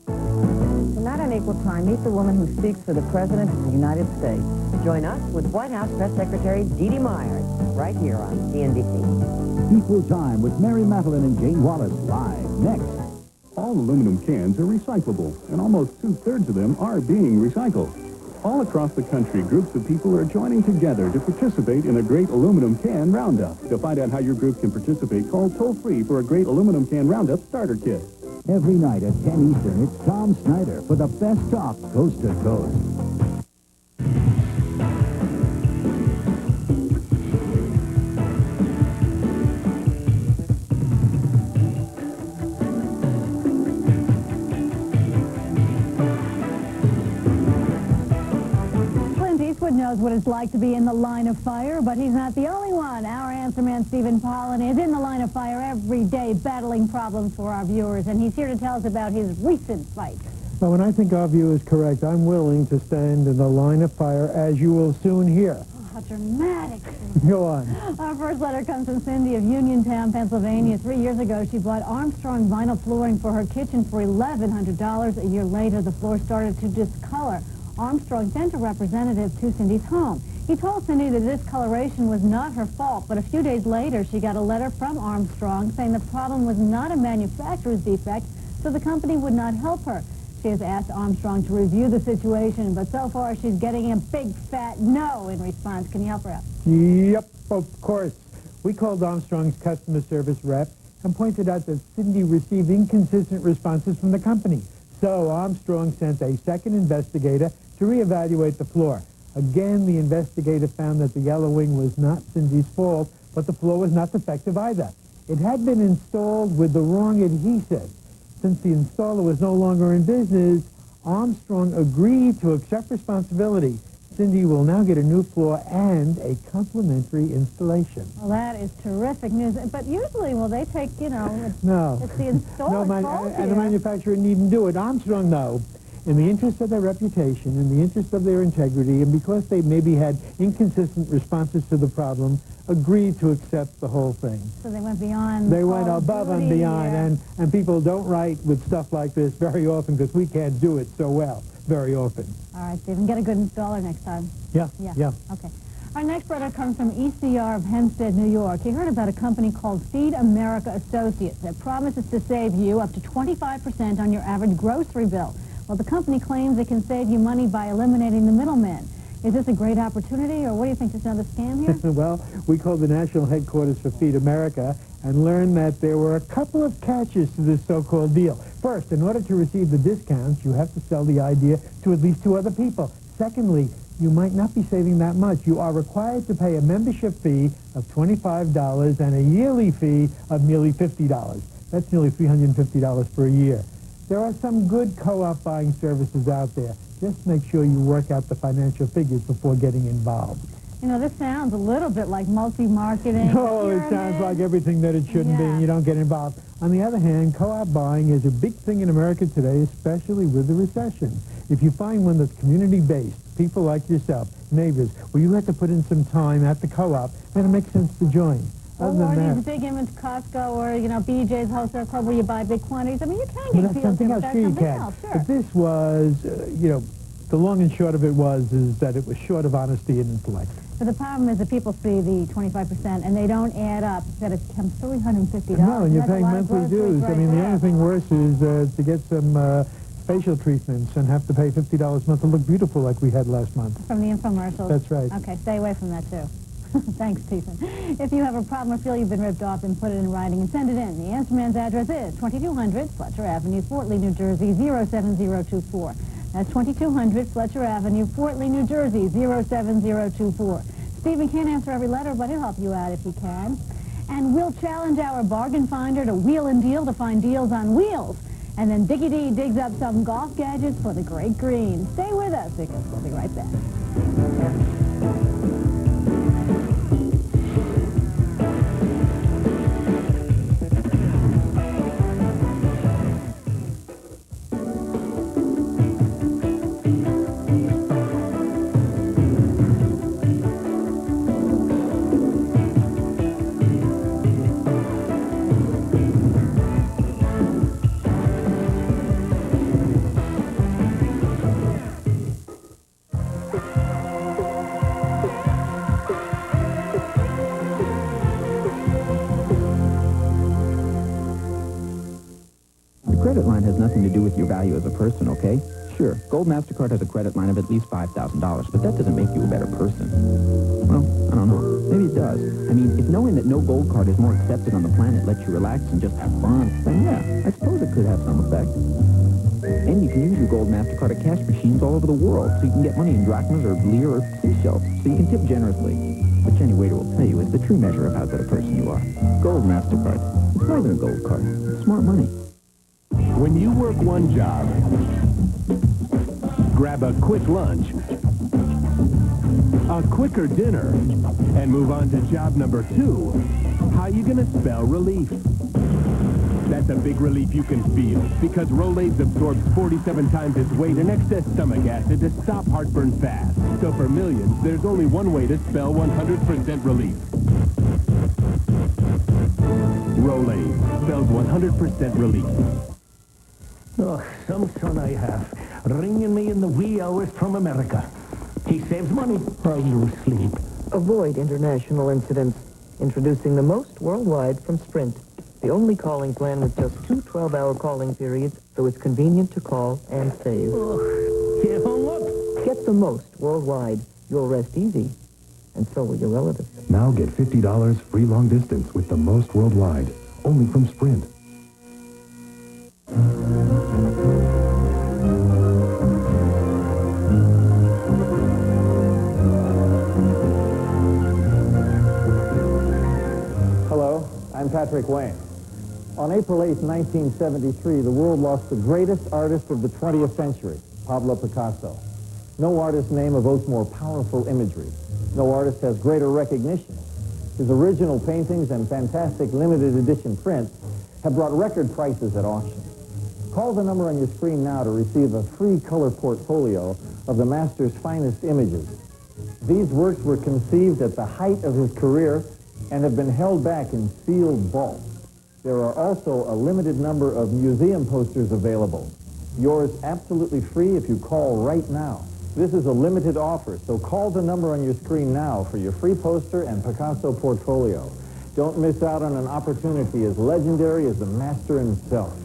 Tonight on Equal Time, meet the woman who speaks for the President of the United States. Join us with White House Press Secretary Dee Dee Myers, right here on CNBC. Equal Time with Mary Madeline and Jane Wallace, live next. All aluminum cans are recyclable, and almost 2/3 of them are being recycled. All across the country, groups of people are joining together to participate in a Great Aluminum Can Roundup. To find out how your group can participate, call toll-free for a Great Aluminum Can Roundup starter kit. Every night at 10 Eastern, it's Tom Snyder for the best talk coast to coast. Knows what it's like to be in the line of fire, but he's not the only one. Our answer man, Stephen Pollan, is in the line of fire every day, battling problems for our viewers, and he's here to tell us about his recent fight. Well, when I think our view is correct, I'm willing to stand in the line of fire, as you will soon hear. Oh, how dramatic. Go on. Our first letter comes from Cindy of Uniontown, Pennsylvania. 3 years ago, she bought Armstrong vinyl flooring for her kitchen for $1,100. A year later, the floor started to discolor. Armstrong sent a representative to Cindy's home. He told Cindy that discoloration was not her fault, but a few days later she got a letter from Armstrong saying the problem was not a manufacturer's defect, so the company would not help her. She has asked Armstrong to review the situation, but so far she's getting a big fat no in response. Can you help her out? Yep, of course. We called Armstrong's customer service rep and pointed out that Cindy received inconsistent responses from the company. So Armstrong sent a second investigator to reevaluate the floor. Again, the investigator found that the yellowing was not Cindy's fault, but the floor was not defective either. It had been installed with the wrong adhesive. Since the installer was no longer in business, Armstrong agreed to accept responsibility. Cindy will now get a new floor and a complimentary installation. Well, that is terrific news. But usually, well, they take, No. it's the installer's fault and the manufacturer needn't do it. Armstrong, though, in the interest of their reputation, in the interest of their integrity, and because they maybe had inconsistent responses to the problem, agreed to accept the whole thing. So they went beyond. They went above and beyond, and people don't write with stuff like this very often because we can't do it so well very often. All right, Stephen, get a good installer next time. Yeah. Okay. Our next letter comes from ECR of Hempstead, New York. He heard about a company called Feed America Associates that promises to save you up to 25% on your average grocery bill. Well, the company claims it can save you money by eliminating the middlemen. Is this a great opportunity, or what do you think? There's another scam here? Well, we called the national headquarters for Feed America and learned that there were a couple of catches to this so-called deal. First, in order to receive the discounts, you have to sell the idea to at least 2 other people. Secondly, you might not be saving that much. You are required to pay a membership fee of $25 and a yearly fee of nearly $50. That's nearly $350 for a year. There are some good co-op buying services out there. Just make sure you work out the financial figures before getting involved. You know, this sounds a little bit like multi-marketing. Oh, it sounds like everything that it shouldn't be, and you don't get involved. On the other hand, co-op buying is a big thing in America today, especially with the recession. If you find one that's community-based, people like yourself, neighbors, where you have to put in some time at the co-op, then it makes sense to join. Or these big image Costco or, you know, BJ's Wholesale Club where you buy big quantities. I mean, you can get deals something in else. there, Sure you something can. else, sure. But this was, you know, the long and short of it is that it was short of honesty and intellect. But the problem is that people see the 25% and they don't add up. That it becomes $350. No, and you're That's a paying lot of monthly groceries dues. right I mean, the there. only thing worse is to get some facial treatments and have to pay $50 a month to look beautiful like we had last month. From the infomercials. That's right. Okay, stay away from that, too. Thanks, Stephen. If you have a problem or feel you've been ripped off, then put it in writing and send it in. The Answer Man's address is 2200 Fletcher Avenue, Fort Lee, New Jersey, 07024. That's 2200 Fletcher Avenue, Fort Lee, New Jersey, 07024. Stephen can't answer every letter, but he'll help you out if he can. And we'll challenge our bargain finder to wheel and deal to find deals on wheels. And then Dickie D digs up some golf gadgets for the Great Green. Stay with us because we'll be right back. Credit line has nothing to do with your value as a person, okay? Sure, Gold MasterCard has a credit line of at least $5,000, but that doesn't make you a better person. Well, I don't know. Maybe it does. I mean, if knowing that no gold card is more accepted on the planet lets you relax and just have fun, then yeah, I suppose it could have some effect. And you can use your Gold MasterCard at cash machines all over the world, so you can get money in drachmas or lire or seashells, so you can tip generously. Which any waiter will tell you is the true measure of how good a person you are. Gold MasterCard. It's more than a gold card. It's smart money. When you work one job, grab a quick lunch, a quicker dinner, and move on to job number 2, how you gonna spell relief? That's a big relief you can feel, because Rolaids absorbs 47 times its weight in excess stomach acid to stop heartburn fast. So for millions, there's only one way to spell 100% relief. Rolaids spells 100% relief. Oh, some son I have, ringing me in the wee hours from America. He saves money while you sleep. Avoid international incidents. Introducing the most worldwide from Sprint. The only calling plan with just 2 12-hour calling periods, so it's convenient to call and save. You hung up. Get the most worldwide. You'll rest easy. And so will your relatives. Now get $50 free long distance with the most worldwide. Only from Sprint. Hello, I'm Patrick Wayne. On April 8, 1973, the world lost the greatest artist of the 20th century, Pablo Picasso. No artist's name evokes more powerful imagery. No artist has greater recognition. His original paintings and fantastic limited edition prints have brought record prices at auction. Call the number on your screen now to receive a free color portfolio of the master's finest images. These works were conceived at the height of his career and have been held back in sealed vaults. There are also a limited number of museum posters available. Yours absolutely free if you call right now. This is a limited offer, so call the number on your screen now for your free poster and Picasso portfolio. Don't miss out on an opportunity as legendary as the master himself.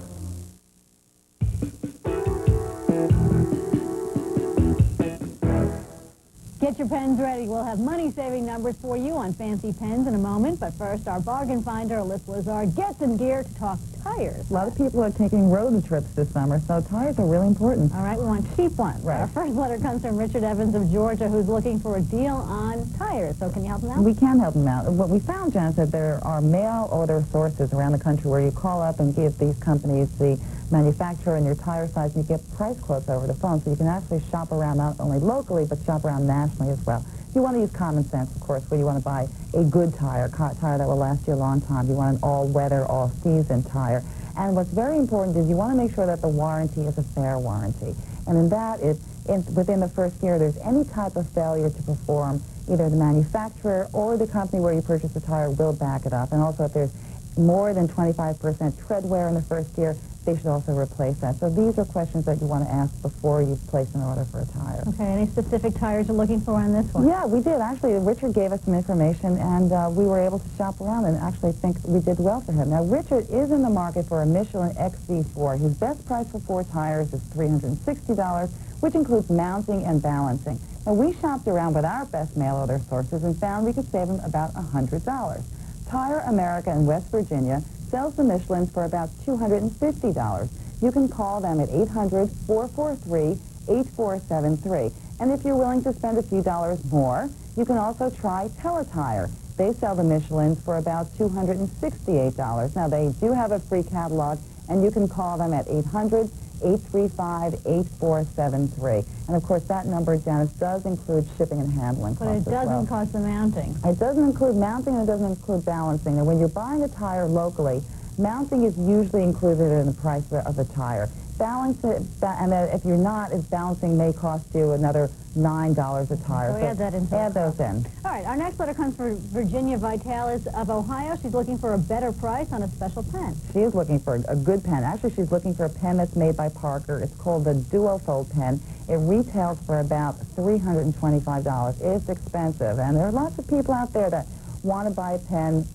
Get your pens ready. We'll have money-saving numbers for you on fancy pens in a moment. But first, our bargain finder, Alyssa Lazar, gets in gear to talk tires. A lot of people are taking road trips this summer, so tires are really important. All right, we want cheap ones. Right. Our first letter comes from Richard Evans of Georgia, who's looking for a deal on tires. So can you help him out? We can help him out. What we found, Janice, that there are mail order sources around the country where you call up and give these companies the manufacturer and your tire size, and you get price quotes over the phone, so you can actually shop around not only locally, but shop around nationally as well. You want to use common sense, of course, when you want to buy a good tire, a tire that will last you a long time. You want an all-weather, all-season tire. And what's very important is you want to make sure that the warranty is a fair warranty. And in that, within the first year, there's any type of failure to perform, either the manufacturer or the company where you purchase the tire will back it up. And also, if there's more than 25% tread wear in the first year, they should also replace that. So these are questions that you want to ask before you place an order for a tire. Okay, any specific tires you're looking for on this one? Yeah, we did. Actually, Richard gave us some information, and we were able to shop around and actually think we did well for him. Now, Richard is in the market for a Michelin XV4. His best price for 4 tires is $360, which includes mounting and balancing. Now, we shopped around with our best mail order sources and found we could save him about $100. Tire America in West Virginia sells the Michelins for about $250. You can call them at 800-443-8473. And if you're willing to spend a few dollars more, you can also try Teletire. They sell the Michelins for about $268. Now, they do have a free catalog, and you can call them at 800-835-8473. And, of course, that number, Janice, does include shipping and handling costs. But it doesn't as well. cost the mounting. It doesn't include mounting, and it doesn't include balancing. Now, when you're buying a tire locally, mounting is usually included in the price of the tire. And if you're not, balancing may cost you another $9 a tire. So add that in. Add those in. All right, our next letter comes from Virginia Vitalis of Ohio. She's looking for a better price on a special pen. She is looking for a good pen. Actually, she's looking for a pen that's made by Parker. It's called the Duofold pen. It retails for about $325. It's expensive, and there are lots of people out there that want to buy a pen,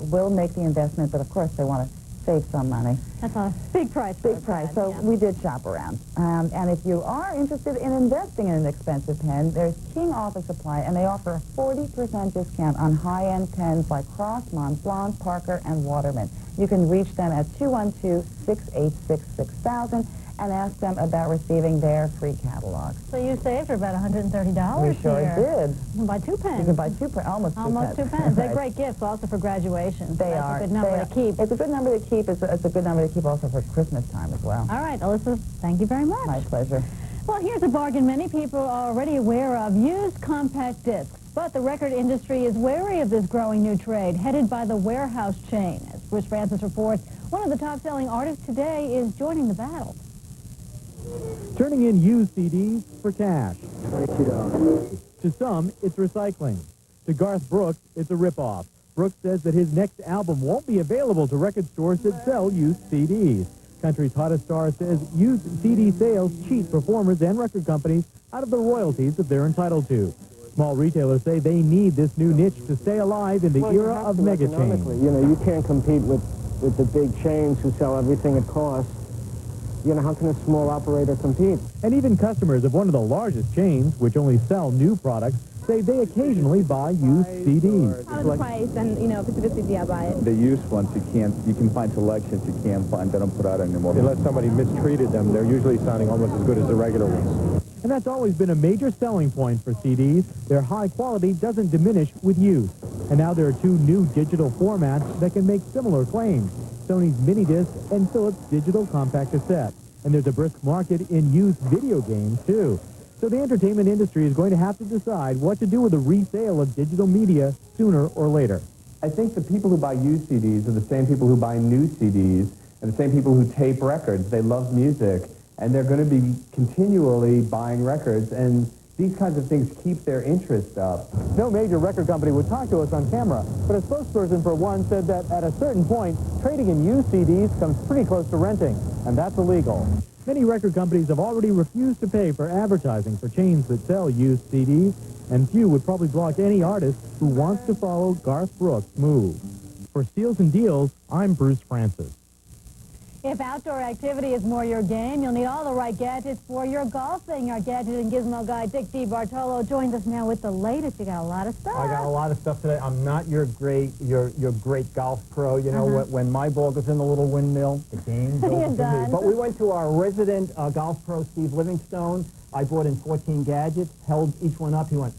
will make the investment, but of course they want to save some money. That's a big price. Big price. So we did shop around. And if you are interested in investing in an expensive pen, there's King Office Supply, and they offer a 40% discount on high-end pens like Cross, Montblanc, Parker, and Waterman. You can reach them at 212-686-6000 and ask them about receiving their free catalog. So you saved her about $130 We sure here. did. You can buy 2 pens. You can buy almost 2 Almost pens. 2 pens. They're Right. great gifts also for graduation. They That's are. a good number to keep. It's a good number to keep. It's a good number to keep also for Christmas time as well. All right, Alyssa, thank you very much. My pleasure. Well, here's a bargain many people are already aware of, used compact discs. But the record industry is wary of this growing new trade, headed by the warehouse chain. As Bruce Francis reports, one of the top-selling artists today is joining the battle. Turning in used CDs for cash. To some, it's recycling. To Garth Brooks, it's a ripoff. Brooks says that his next album won't be available to record stores that sell used CDs. Country's hottest star says used CD sales cheat performers and record companies out of the royalties that they're entitled to. Small retailers say they need this new niche to stay alive in the era of mega chains. You know, you can't compete with the big chains who sell everything at cost. You know, how can a small operator compete? And even customers of one of the largest chains, which only sell new products, say they occasionally buy used CDs. How the price, and you know, if it's a good CD, I buy it. The used ones you can find selections you can't find. They don't put out anymore. Unless somebody mistreated them, they're usually sounding almost as good as the regular ones. And that's always been a major selling point for CDs. Their high quality doesn't diminish with use. And now there are 2 new digital formats that can make similar claims. Sony's Minidisc and Philips' digital compact cassette. And there's a brisk market in used video games, too. So the entertainment industry is going to have to decide what to do with the resale of digital media sooner or later. I think the people who buy used CDs are the same people who buy new CDs, And the same people who tape records, they love music, and they're going to be continually buying records, and these kinds of things keep their interest up. No major record company would talk to us on camera, but a spokesperson for one said that at a certain point, trading in used CDs comes pretty close to renting, and that's illegal. Many record companies have already refused to pay for advertising for chains that sell used CDs, and few would probably block any artist who wants to follow Garth Brooks' move. For Steals and Deals, I'm Bruce Francis. If outdoor activity is more your game, you'll need all the right gadgets for your golfing. Our gadget and gizmo guy, Dick DeBartolo, joins us now with the latest. You got a lot of stuff. I got a lot of stuff today. I'm not your great golf pro. You know, when my ball goes in the little windmill, the game's over for me. But we went to our resident golf pro, Steve Livingstone. I brought in 14 gadgets, held each one up. He went,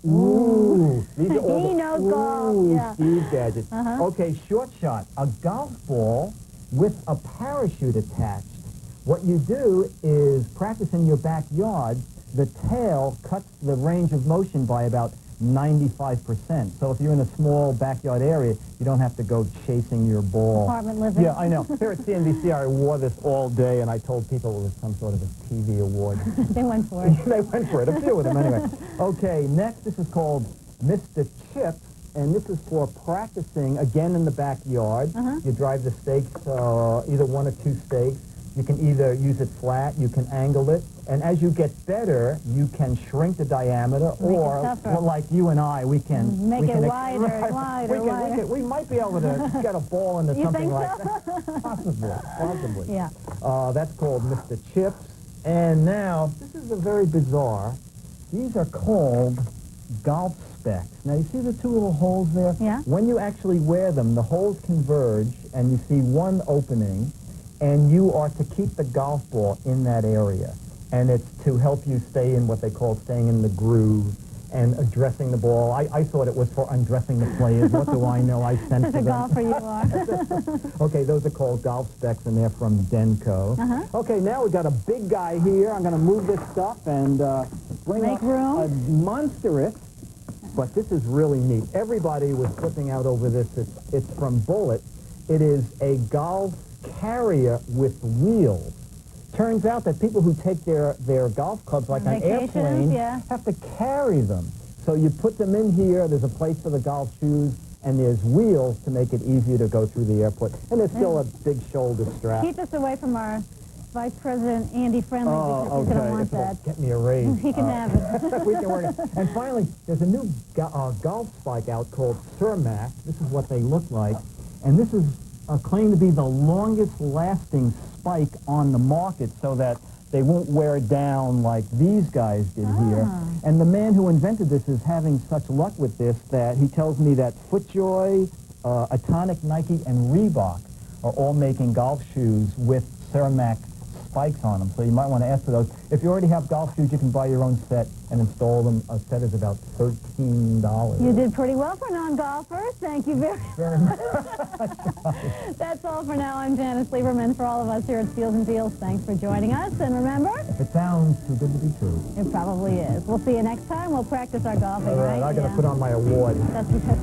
Ooh. These are all he knows golf. Yeah. Steve gadgets. Okay, short shot. A golf ball with a parachute attached. What you do is practice in your backyard. The tail cuts the range of motion by about 95%. So if you're in a small backyard area, you don't have to go chasing your ball. Apartment living. Yeah, I know. Here at CNBC, I wore this all day, and I told people it was some sort of a TV award. They went for it. They went for it. A few of them, anyway. Okay, next, this is called Mr. Chips. And this is for practicing, again, in the backyard. You drive the stakes, either one or two stakes. You can either use it flat, you can angle it, and as you get better, you can shrink the diameter, or well, like you and I, we can... Make it wider. We might be able to get a ball into something like that. Possibly. Yeah. That's called Mr. Chips. And now, this is a very bizarre. These are called golf specs. Now, you see the two little holes there? Yeah. When you actually wear them, the holes converge, and you see one opening, and you are to keep the golf ball in that area. And it's to help you stay in what they call staying in the groove and addressing the ball. I thought it was for undressing the players. What do I know? I sent to them. That's a golfer you are. Okay, those are called golf specs, and they're from Denko. Okay, now we've got a big guy here. I'm going to move this stuff and bring up a monstrous. But this is really neat. Everybody was flipping out over this. It's from Bullet. It is a golf carrier with wheels. Turns out that people who take their golf clubs like an airplane have to carry them. So you put them in here. There's a place for the golf shoes, and there's wheels to make it easier to go through the airport. And there's still a big shoulder strap. Keep this away from our Vice President Andy Friendly, because he's going to want that. Get me a raise. He can have it. We can work it. And finally, there's a new golf spike out called Cermak. This is what they look like. And this is claimed to be the longest lasting spike on the market, so that they won't wear down like these guys did here. And the man who invented this is having such luck with this that he tells me that FootJoy, Atonic, Nike, and Reebok are all making golf shoes with Cermak spikes on them, so you might want to ask for those. If you already have golf shoes, you can buy your own set and install them. A set is about $13. You did pretty well for non-golfers. Thank you very much. That's all for now. I'm Janice Lieberman. For all of us here at Steals and Deals, thanks for joining us. And remember, if it sounds too good to be true, it probably is. We'll see you next time. We'll practice our golfing, right? I got to put on my award. That's because...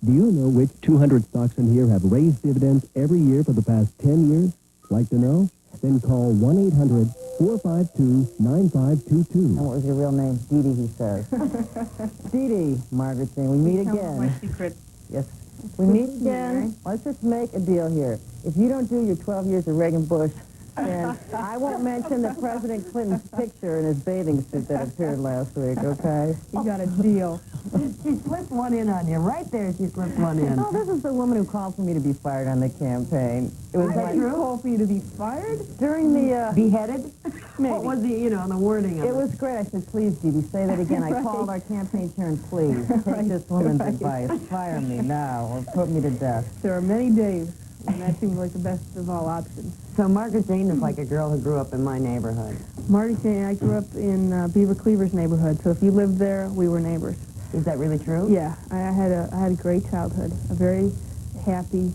Do you know which 200 stocks in here have raised dividends every year for the past 10 years? Like to know? Then call 1-800-452-9522. And what was your real name? Dee Dee, he says. Dee Dee, Margaret saying, we meet again. My secret. Yes. We meet again. Let's just make a deal here. If you don't do your 12 years of Reagan Bush, then I won't mention the President Clinton's picture in his bathing suit that appeared last week, okay? You got a deal. She slipped one in on you. Right there, she slipped one in. Oh, this is the woman who called for me to be fired on the campaign. It was like you called for you to be fired? During the... Beheaded? Maybe. What was the, the wording of it? It was great. I said, please, Dee Dee, say that again. I called our campaign chair and please, take this woman's advice. Fire me now or put me to death. There are many days when that seems like the best of all options. So Margaret Jane is like a girl who grew up in my neighborhood. Marty Jane, I grew up in Beaver Cleaver's neighborhood, so if you lived there, we were neighbors. Is that really true? Yeah, I had a great childhood, a very happy,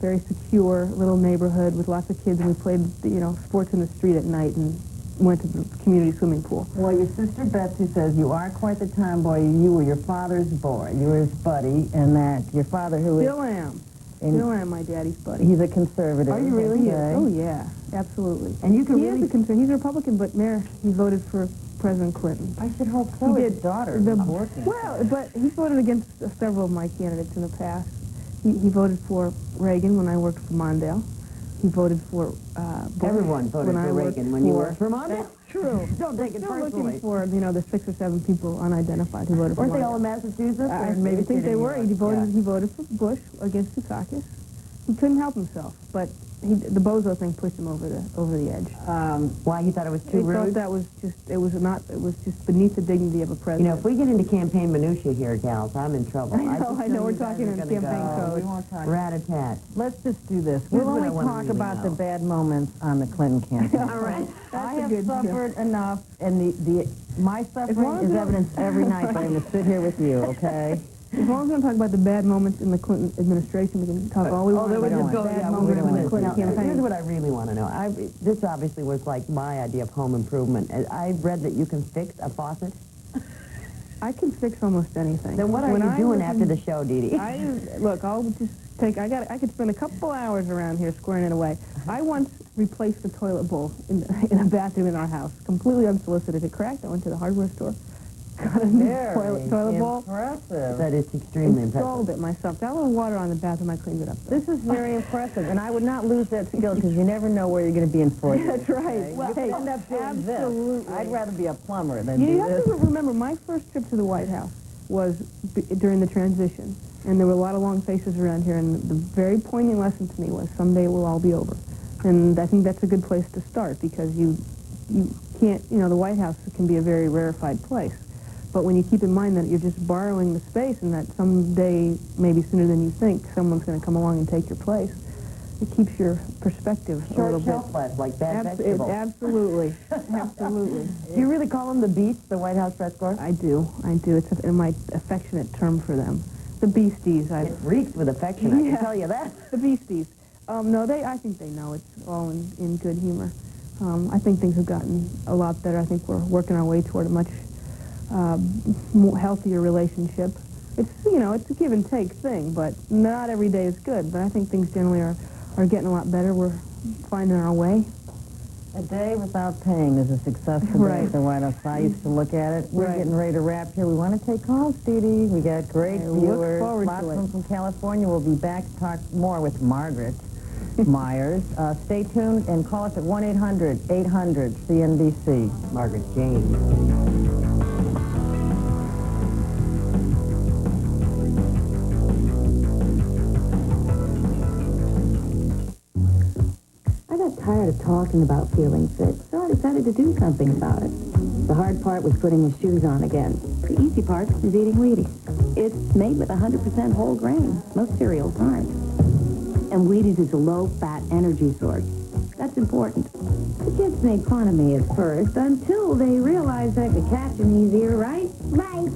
very secure little neighborhood with lots of kids, and we played, sports in the street at night and went to the community swimming pool. Well, your sister Betsy says you are quite the tomboy. You were your father's boy. You were his buddy, and that your father, who Still am my daddy's buddy. He's a conservative. Are you really? Okay. Oh, yeah, absolutely. And you can he really... is a conservative. He's a Republican, but he voted for President Clinton. I should hope so. His daughter is working. Well, but he voted against several of my candidates in the past. He voted for Reagan when I worked for Mondale. He voted for Bush. Everyone voted for Reagan when you worked for Mondale. That's true. Don't take it Looking personally. for, the 6 or 7 people unidentified who voted for Mondale. Weren't they all in Massachusetts? I think they were. He voted for Bush against Dukakis. He couldn't help himself, but the bozo thing pushed him over the edge. Why? He thought it was too rude? He thought that was just, it was just beneath the dignity of a president. If we get into campaign minutiae here, gals, I'm in trouble. I know, we're talking in campaign code. We won't talk. Rat-a-tat. Let's just do this. We'll only talk about the bad moments on the Clinton campaign. All right. I have suffered enough, and my suffering is evidenced every night, but I'm going to sit here with you, okay? As long as we don't talk about the bad moments in the Clinton administration, we can talk all we want about the bad moments in the Clinton campaign. Here's what I really want to know. This obviously was like my idea of home improvement. I read that you can fix a faucet. I can fix almost anything. Then what are you doing after the show, Dee Dee? Look, I'll just take, I could spend a couple hours around here squaring it away. I once replaced the toilet bowl in a bathroom in our house, completely unsolicited. It cracked. I went to the hardware store. Got a new toilet bowl. Impressive. That is extremely impressive. Installed it myself. Got a little water on the bathroom. I cleaned it up. This is very impressive, and I would not lose that skill because you never know where you're going to be in 4 years. That's right. Okay? Well, you could end up doing this. I'd rather be a plumber than do You this. have to remember, my first trip to the White House was during the transition, and there were a lot of long faces around here, and the very poignant lesson to me was someday it will all be over. And I think that's a good place to start because you can't, the White House can be a very rarefied place. But when you keep in mind that you're just borrowing the space and that someday, maybe sooner than you think, someone's going to come along and take your place, it keeps your perspective a little bit. Short shelf life, like bad vegetables. Absolutely. Absolutely. Do you really call them the Beats, the White House press corps? I do. It's my affectionate term for them. The Beasties. It reeks with affection, I can tell you that. The Beasties. No, I think they know it's all in good humor. I think things have gotten a lot better. I think we're working our way toward a much more healthier relationship. It's, it's a give and take thing, but not every day is good. But I think things generally are getting a lot better. We're finding our way. A day without pain is a successful day at the White House. I used to look at it. We're getting ready to wrap here. We want to take calls, Dee Dee. We got great viewers. Lots of them from California. We'll be back to talk more with Margaret Myers. Stay tuned and call us at 1-800-800-CNBC. Margaret James. Tired of talking about feeling fit, so I decided to do something about it. The hard part was putting his shoes on again. The easy part is eating Wheaties. It's made with 100% whole grain. Most cereals aren't. And Wheaties is a low-fat energy source. That's important. The kids made fun of me at first until they realized I could catch them easier, right? Right.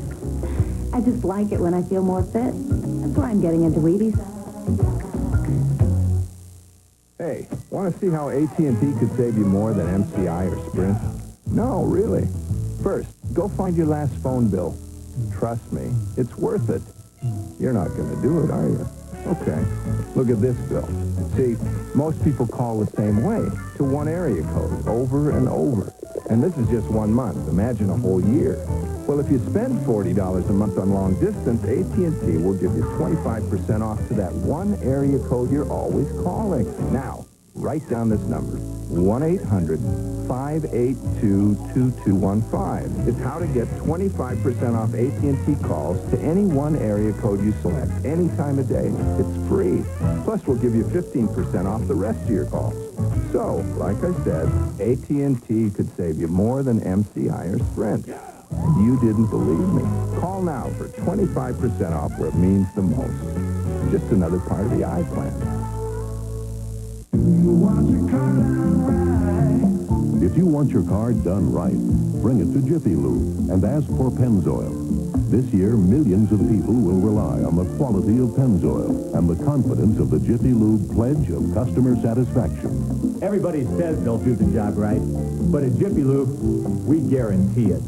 I just like it when I feel more fit. That's why I'm getting into Wheaties. Hey, want to see how AT&T could save you more than MCI or Sprint? No, really. First, go find your last phone bill. Trust me, it's worth it. You're not going to do it, are you? Okay, look at this bill. See, most people call the same way, to one area code, over and over. And this is just 1 month. Imagine a whole year. Well, if you spend $40 a month on long distance, AT&T will give you 25% off to that one area code you're always calling. Now, write down this number, 1-800-582-2215. It's how to get 25% off AT&T calls to any one area code you select any time of day. It's free. Plus, we'll give you 15% off the rest of your calls. So, like I said, AT&T could save you more than MCI or Sprint. And you didn't believe me. Call now for 25% off where it means the most. Just another part of the I plan. If you want your car done right, bring it to Jiffy Lube and ask for Pennzoil. This year, millions of people will rely on the quality of Pennzoil and the confidence of the Jiffy Lube pledge of customer satisfaction. Everybody says they'll do the job right, but at Jiffy Lube, we guarantee it.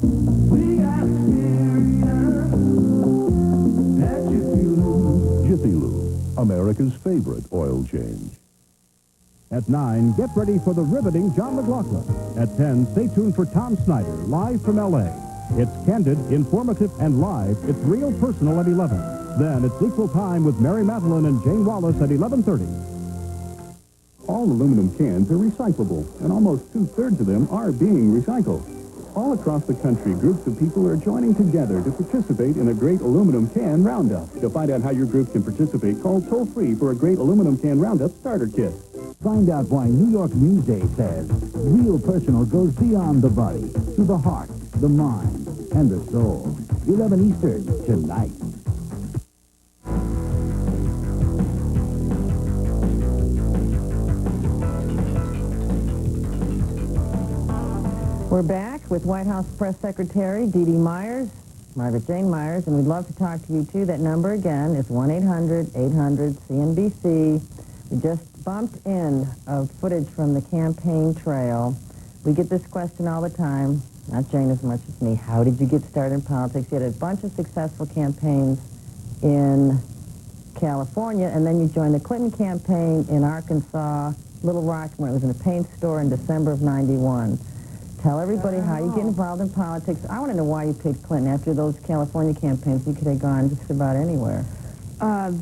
Jiffy Lube, America's favorite oil change. At 9, get ready for the riveting John McLaughlin. At 10, stay tuned for Tom Snyder, live from L.A. It's candid, informative, and live. It's real personal at 11. Then it's Equal Time with Mary Madeline and Jane Wallace at 11:30. All aluminum cans are recyclable, and almost two-thirds of them are being recycled. All across the country, groups of people are joining together to participate in a Great Aluminum Can Roundup. To find out how your group can participate, call toll-free for a Great Aluminum Can Roundup starter kit. Find out why New York News Day says real personal goes beyond the body, to the heart, the mind, and the soul. 11 Eastern, tonight. We're back with White House Press Secretary Dee Dee Myers, Margaret Jane Myers, and we'd love to talk to you, too. That number, again, is 1-800-800-CNBC. We just bumped in of footage from the campaign trail. We get this question all the time, not Jane as much as me. How did you get started in politics? You had a bunch of successful campaigns in California, and then you joined the Clinton campaign in Arkansas, Little Rock, where it was in a paint store in December of '91. Tell everybody how you get involved in politics. I want to know why you picked Clinton. After those California campaigns, you could have gone just about anywhere.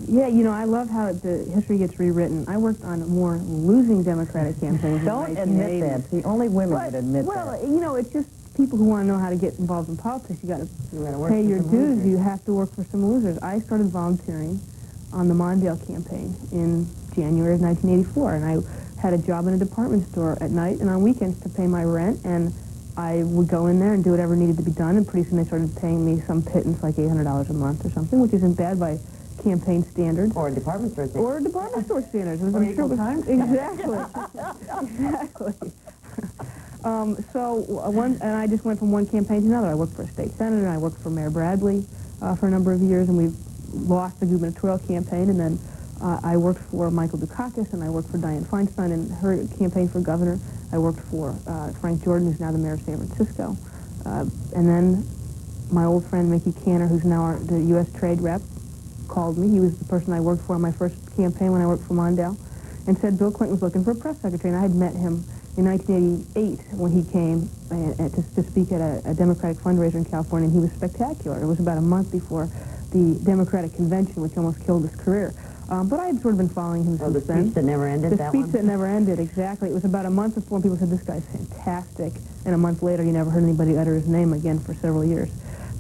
Yeah, you know, I love how the history gets rewritten. I worked on more losing Democratic campaigns. Don't admit that. The only women would admit that. Well, you know, it's just people who want to know how to get involved in politics. You got to pay your dues. Losers. You have to work for some losers. I started volunteering on the Mondale campaign in January of 1984, and I had a job in a department store at night and on weekends to pay my rent, and I would go in there and do whatever needed to be done, and pretty soon they started paying me some pittance, like $800 a month or something, which isn't bad by campaign standards. Or department store standards. Or department store standards. Or equal time standards. Exactly. Exactly. And I just went from one campaign to another. I worked for a state senator, and I worked for Mayor Bradley for a number of years, and we lost the gubernatorial campaign, and then I worked for Michael Dukakis, and I worked for Dianne Feinstein in her campaign for governor. I worked for Frank Jordan, who's now the mayor of San Francisco. And then my old friend Mickey Cantor, who's now the U.S. trade rep, called me. He was the person I worked for on my first campaign when I worked for Mondale, and said Bill Clinton was looking for a press secretary. And I had met him in 1988 when he came to speak at a Democratic fundraiser in California, and he was spectacular. It was about a month before the Democratic convention, which almost killed his career. But I had sort of been following him since then. The speech that never ended, The speech that never ended, exactly. It was about a month before people said, this guy's fantastic, and a month later you never heard anybody utter his name again for several years.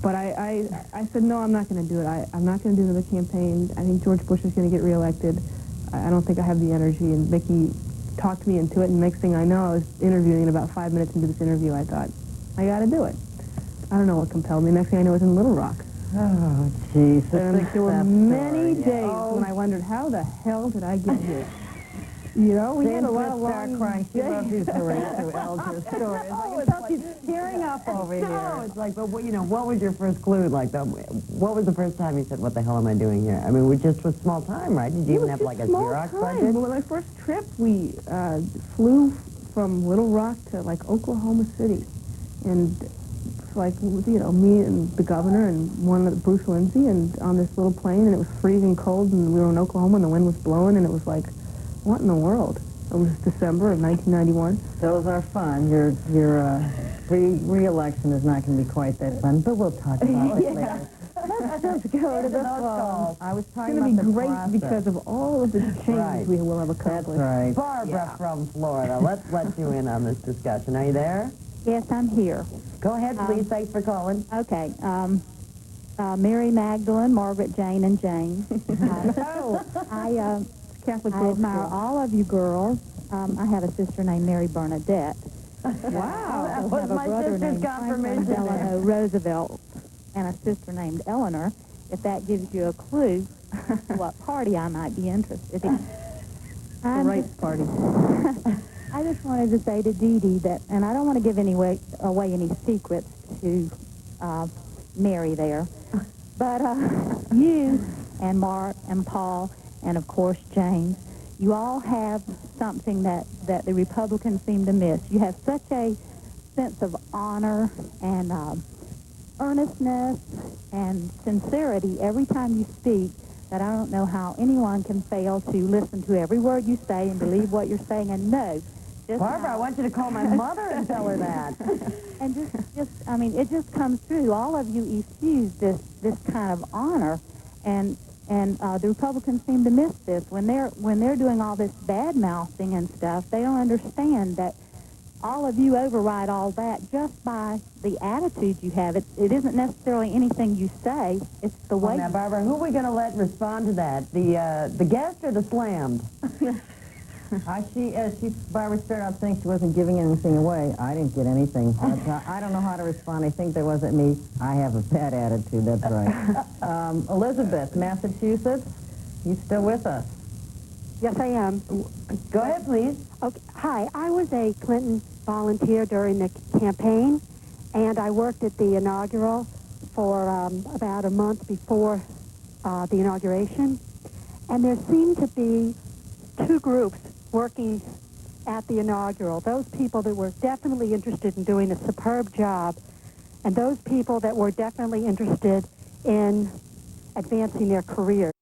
But I said, no, I'm not going to do it. I'm not going to do another campaign. I think George Bush is going to get reelected. I don't think I have the energy. And Mickey talked me into it, and next thing I know, I was interviewing, and about 5 minutes into this interview, I thought, I got to do it. I don't know what compelled me. Next thing I know, I was in Little Rock. Oh, jeez. And there were many days when I wondered, how the hell did I get here? You know, we had a lot of long crying. She loves these Horatio Alger stories. Oh, It's like she's tearing up over here. It's like, but you know, what was your first clue? Like, what was the first time you said, what the hell am I doing here? I mean, we just was small time, right? Did you even have like a Xerox budget? Well, my first trip, we flew from Little Rock to like Oklahoma City, and like, you know, me and the governor and Bruce Lindsay, and on this little plane, and it was freezing cold, and we were in Oklahoma, and the wind was blowing, and it was like, what in the world? It was December of 1991. Those are fun. Your re-election is not going to be quite that fun, but we'll talk about it later. Let's just go to the phone. I was talking about It's the going to be great process. because of all of the changes we will have accomplished. That's right. Barbara from Florida, let's let you in on this discussion. Are you there? Yes, I'm here. Go ahead, please. Thanks for calling. Okay. Mary Magdalene, Margaret Jane, and Jane. I admire all of you girls. I have a sister named Mary Bernadette. Wow. I That was have a my brother sister's named confirmation. Franklin Delano Roosevelt and a sister named Eleanor, if that gives you a clue what party I might be interested in. The rights party. I just wanted to say to Dee Dee that, and I don't want to give away any secrets to Mary there. But you and Mark and Paul and, of course, James, you all have something that the Republicans seem to miss. You have such a sense of honor and earnestness and sincerity every time you speak that I don't know how anyone can fail to listen to every word you say and believe what you're saying and know. Barbara, I want you to call my mother and tell her that. And I mean, it just comes through. All of you effuse this kind of honor, and the Republicans seem to miss this when they're doing all this bad mouthing and stuff. They don't understand that all of you override all that just by the attitude you have. It isn't necessarily anything you say. It's the way. Now, Barbara, who are we going to let respond to that? The guest or the slammed? Barbara started out saying she wasn't giving anything away. I didn't get anything. I don't know how to respond. I think that wasn't me. I have a bad attitude, that's right. Elizabeth, Massachusetts, you still with us? Yes, I am. Go ahead, please. Okay. Hi, I was a Clinton volunteer during the campaign, and I worked at the inaugural for about a month before the inauguration. And there seemed to be two groups working at the inaugural. Those people that were definitely interested in doing a superb job, and those people that were definitely interested in advancing their career.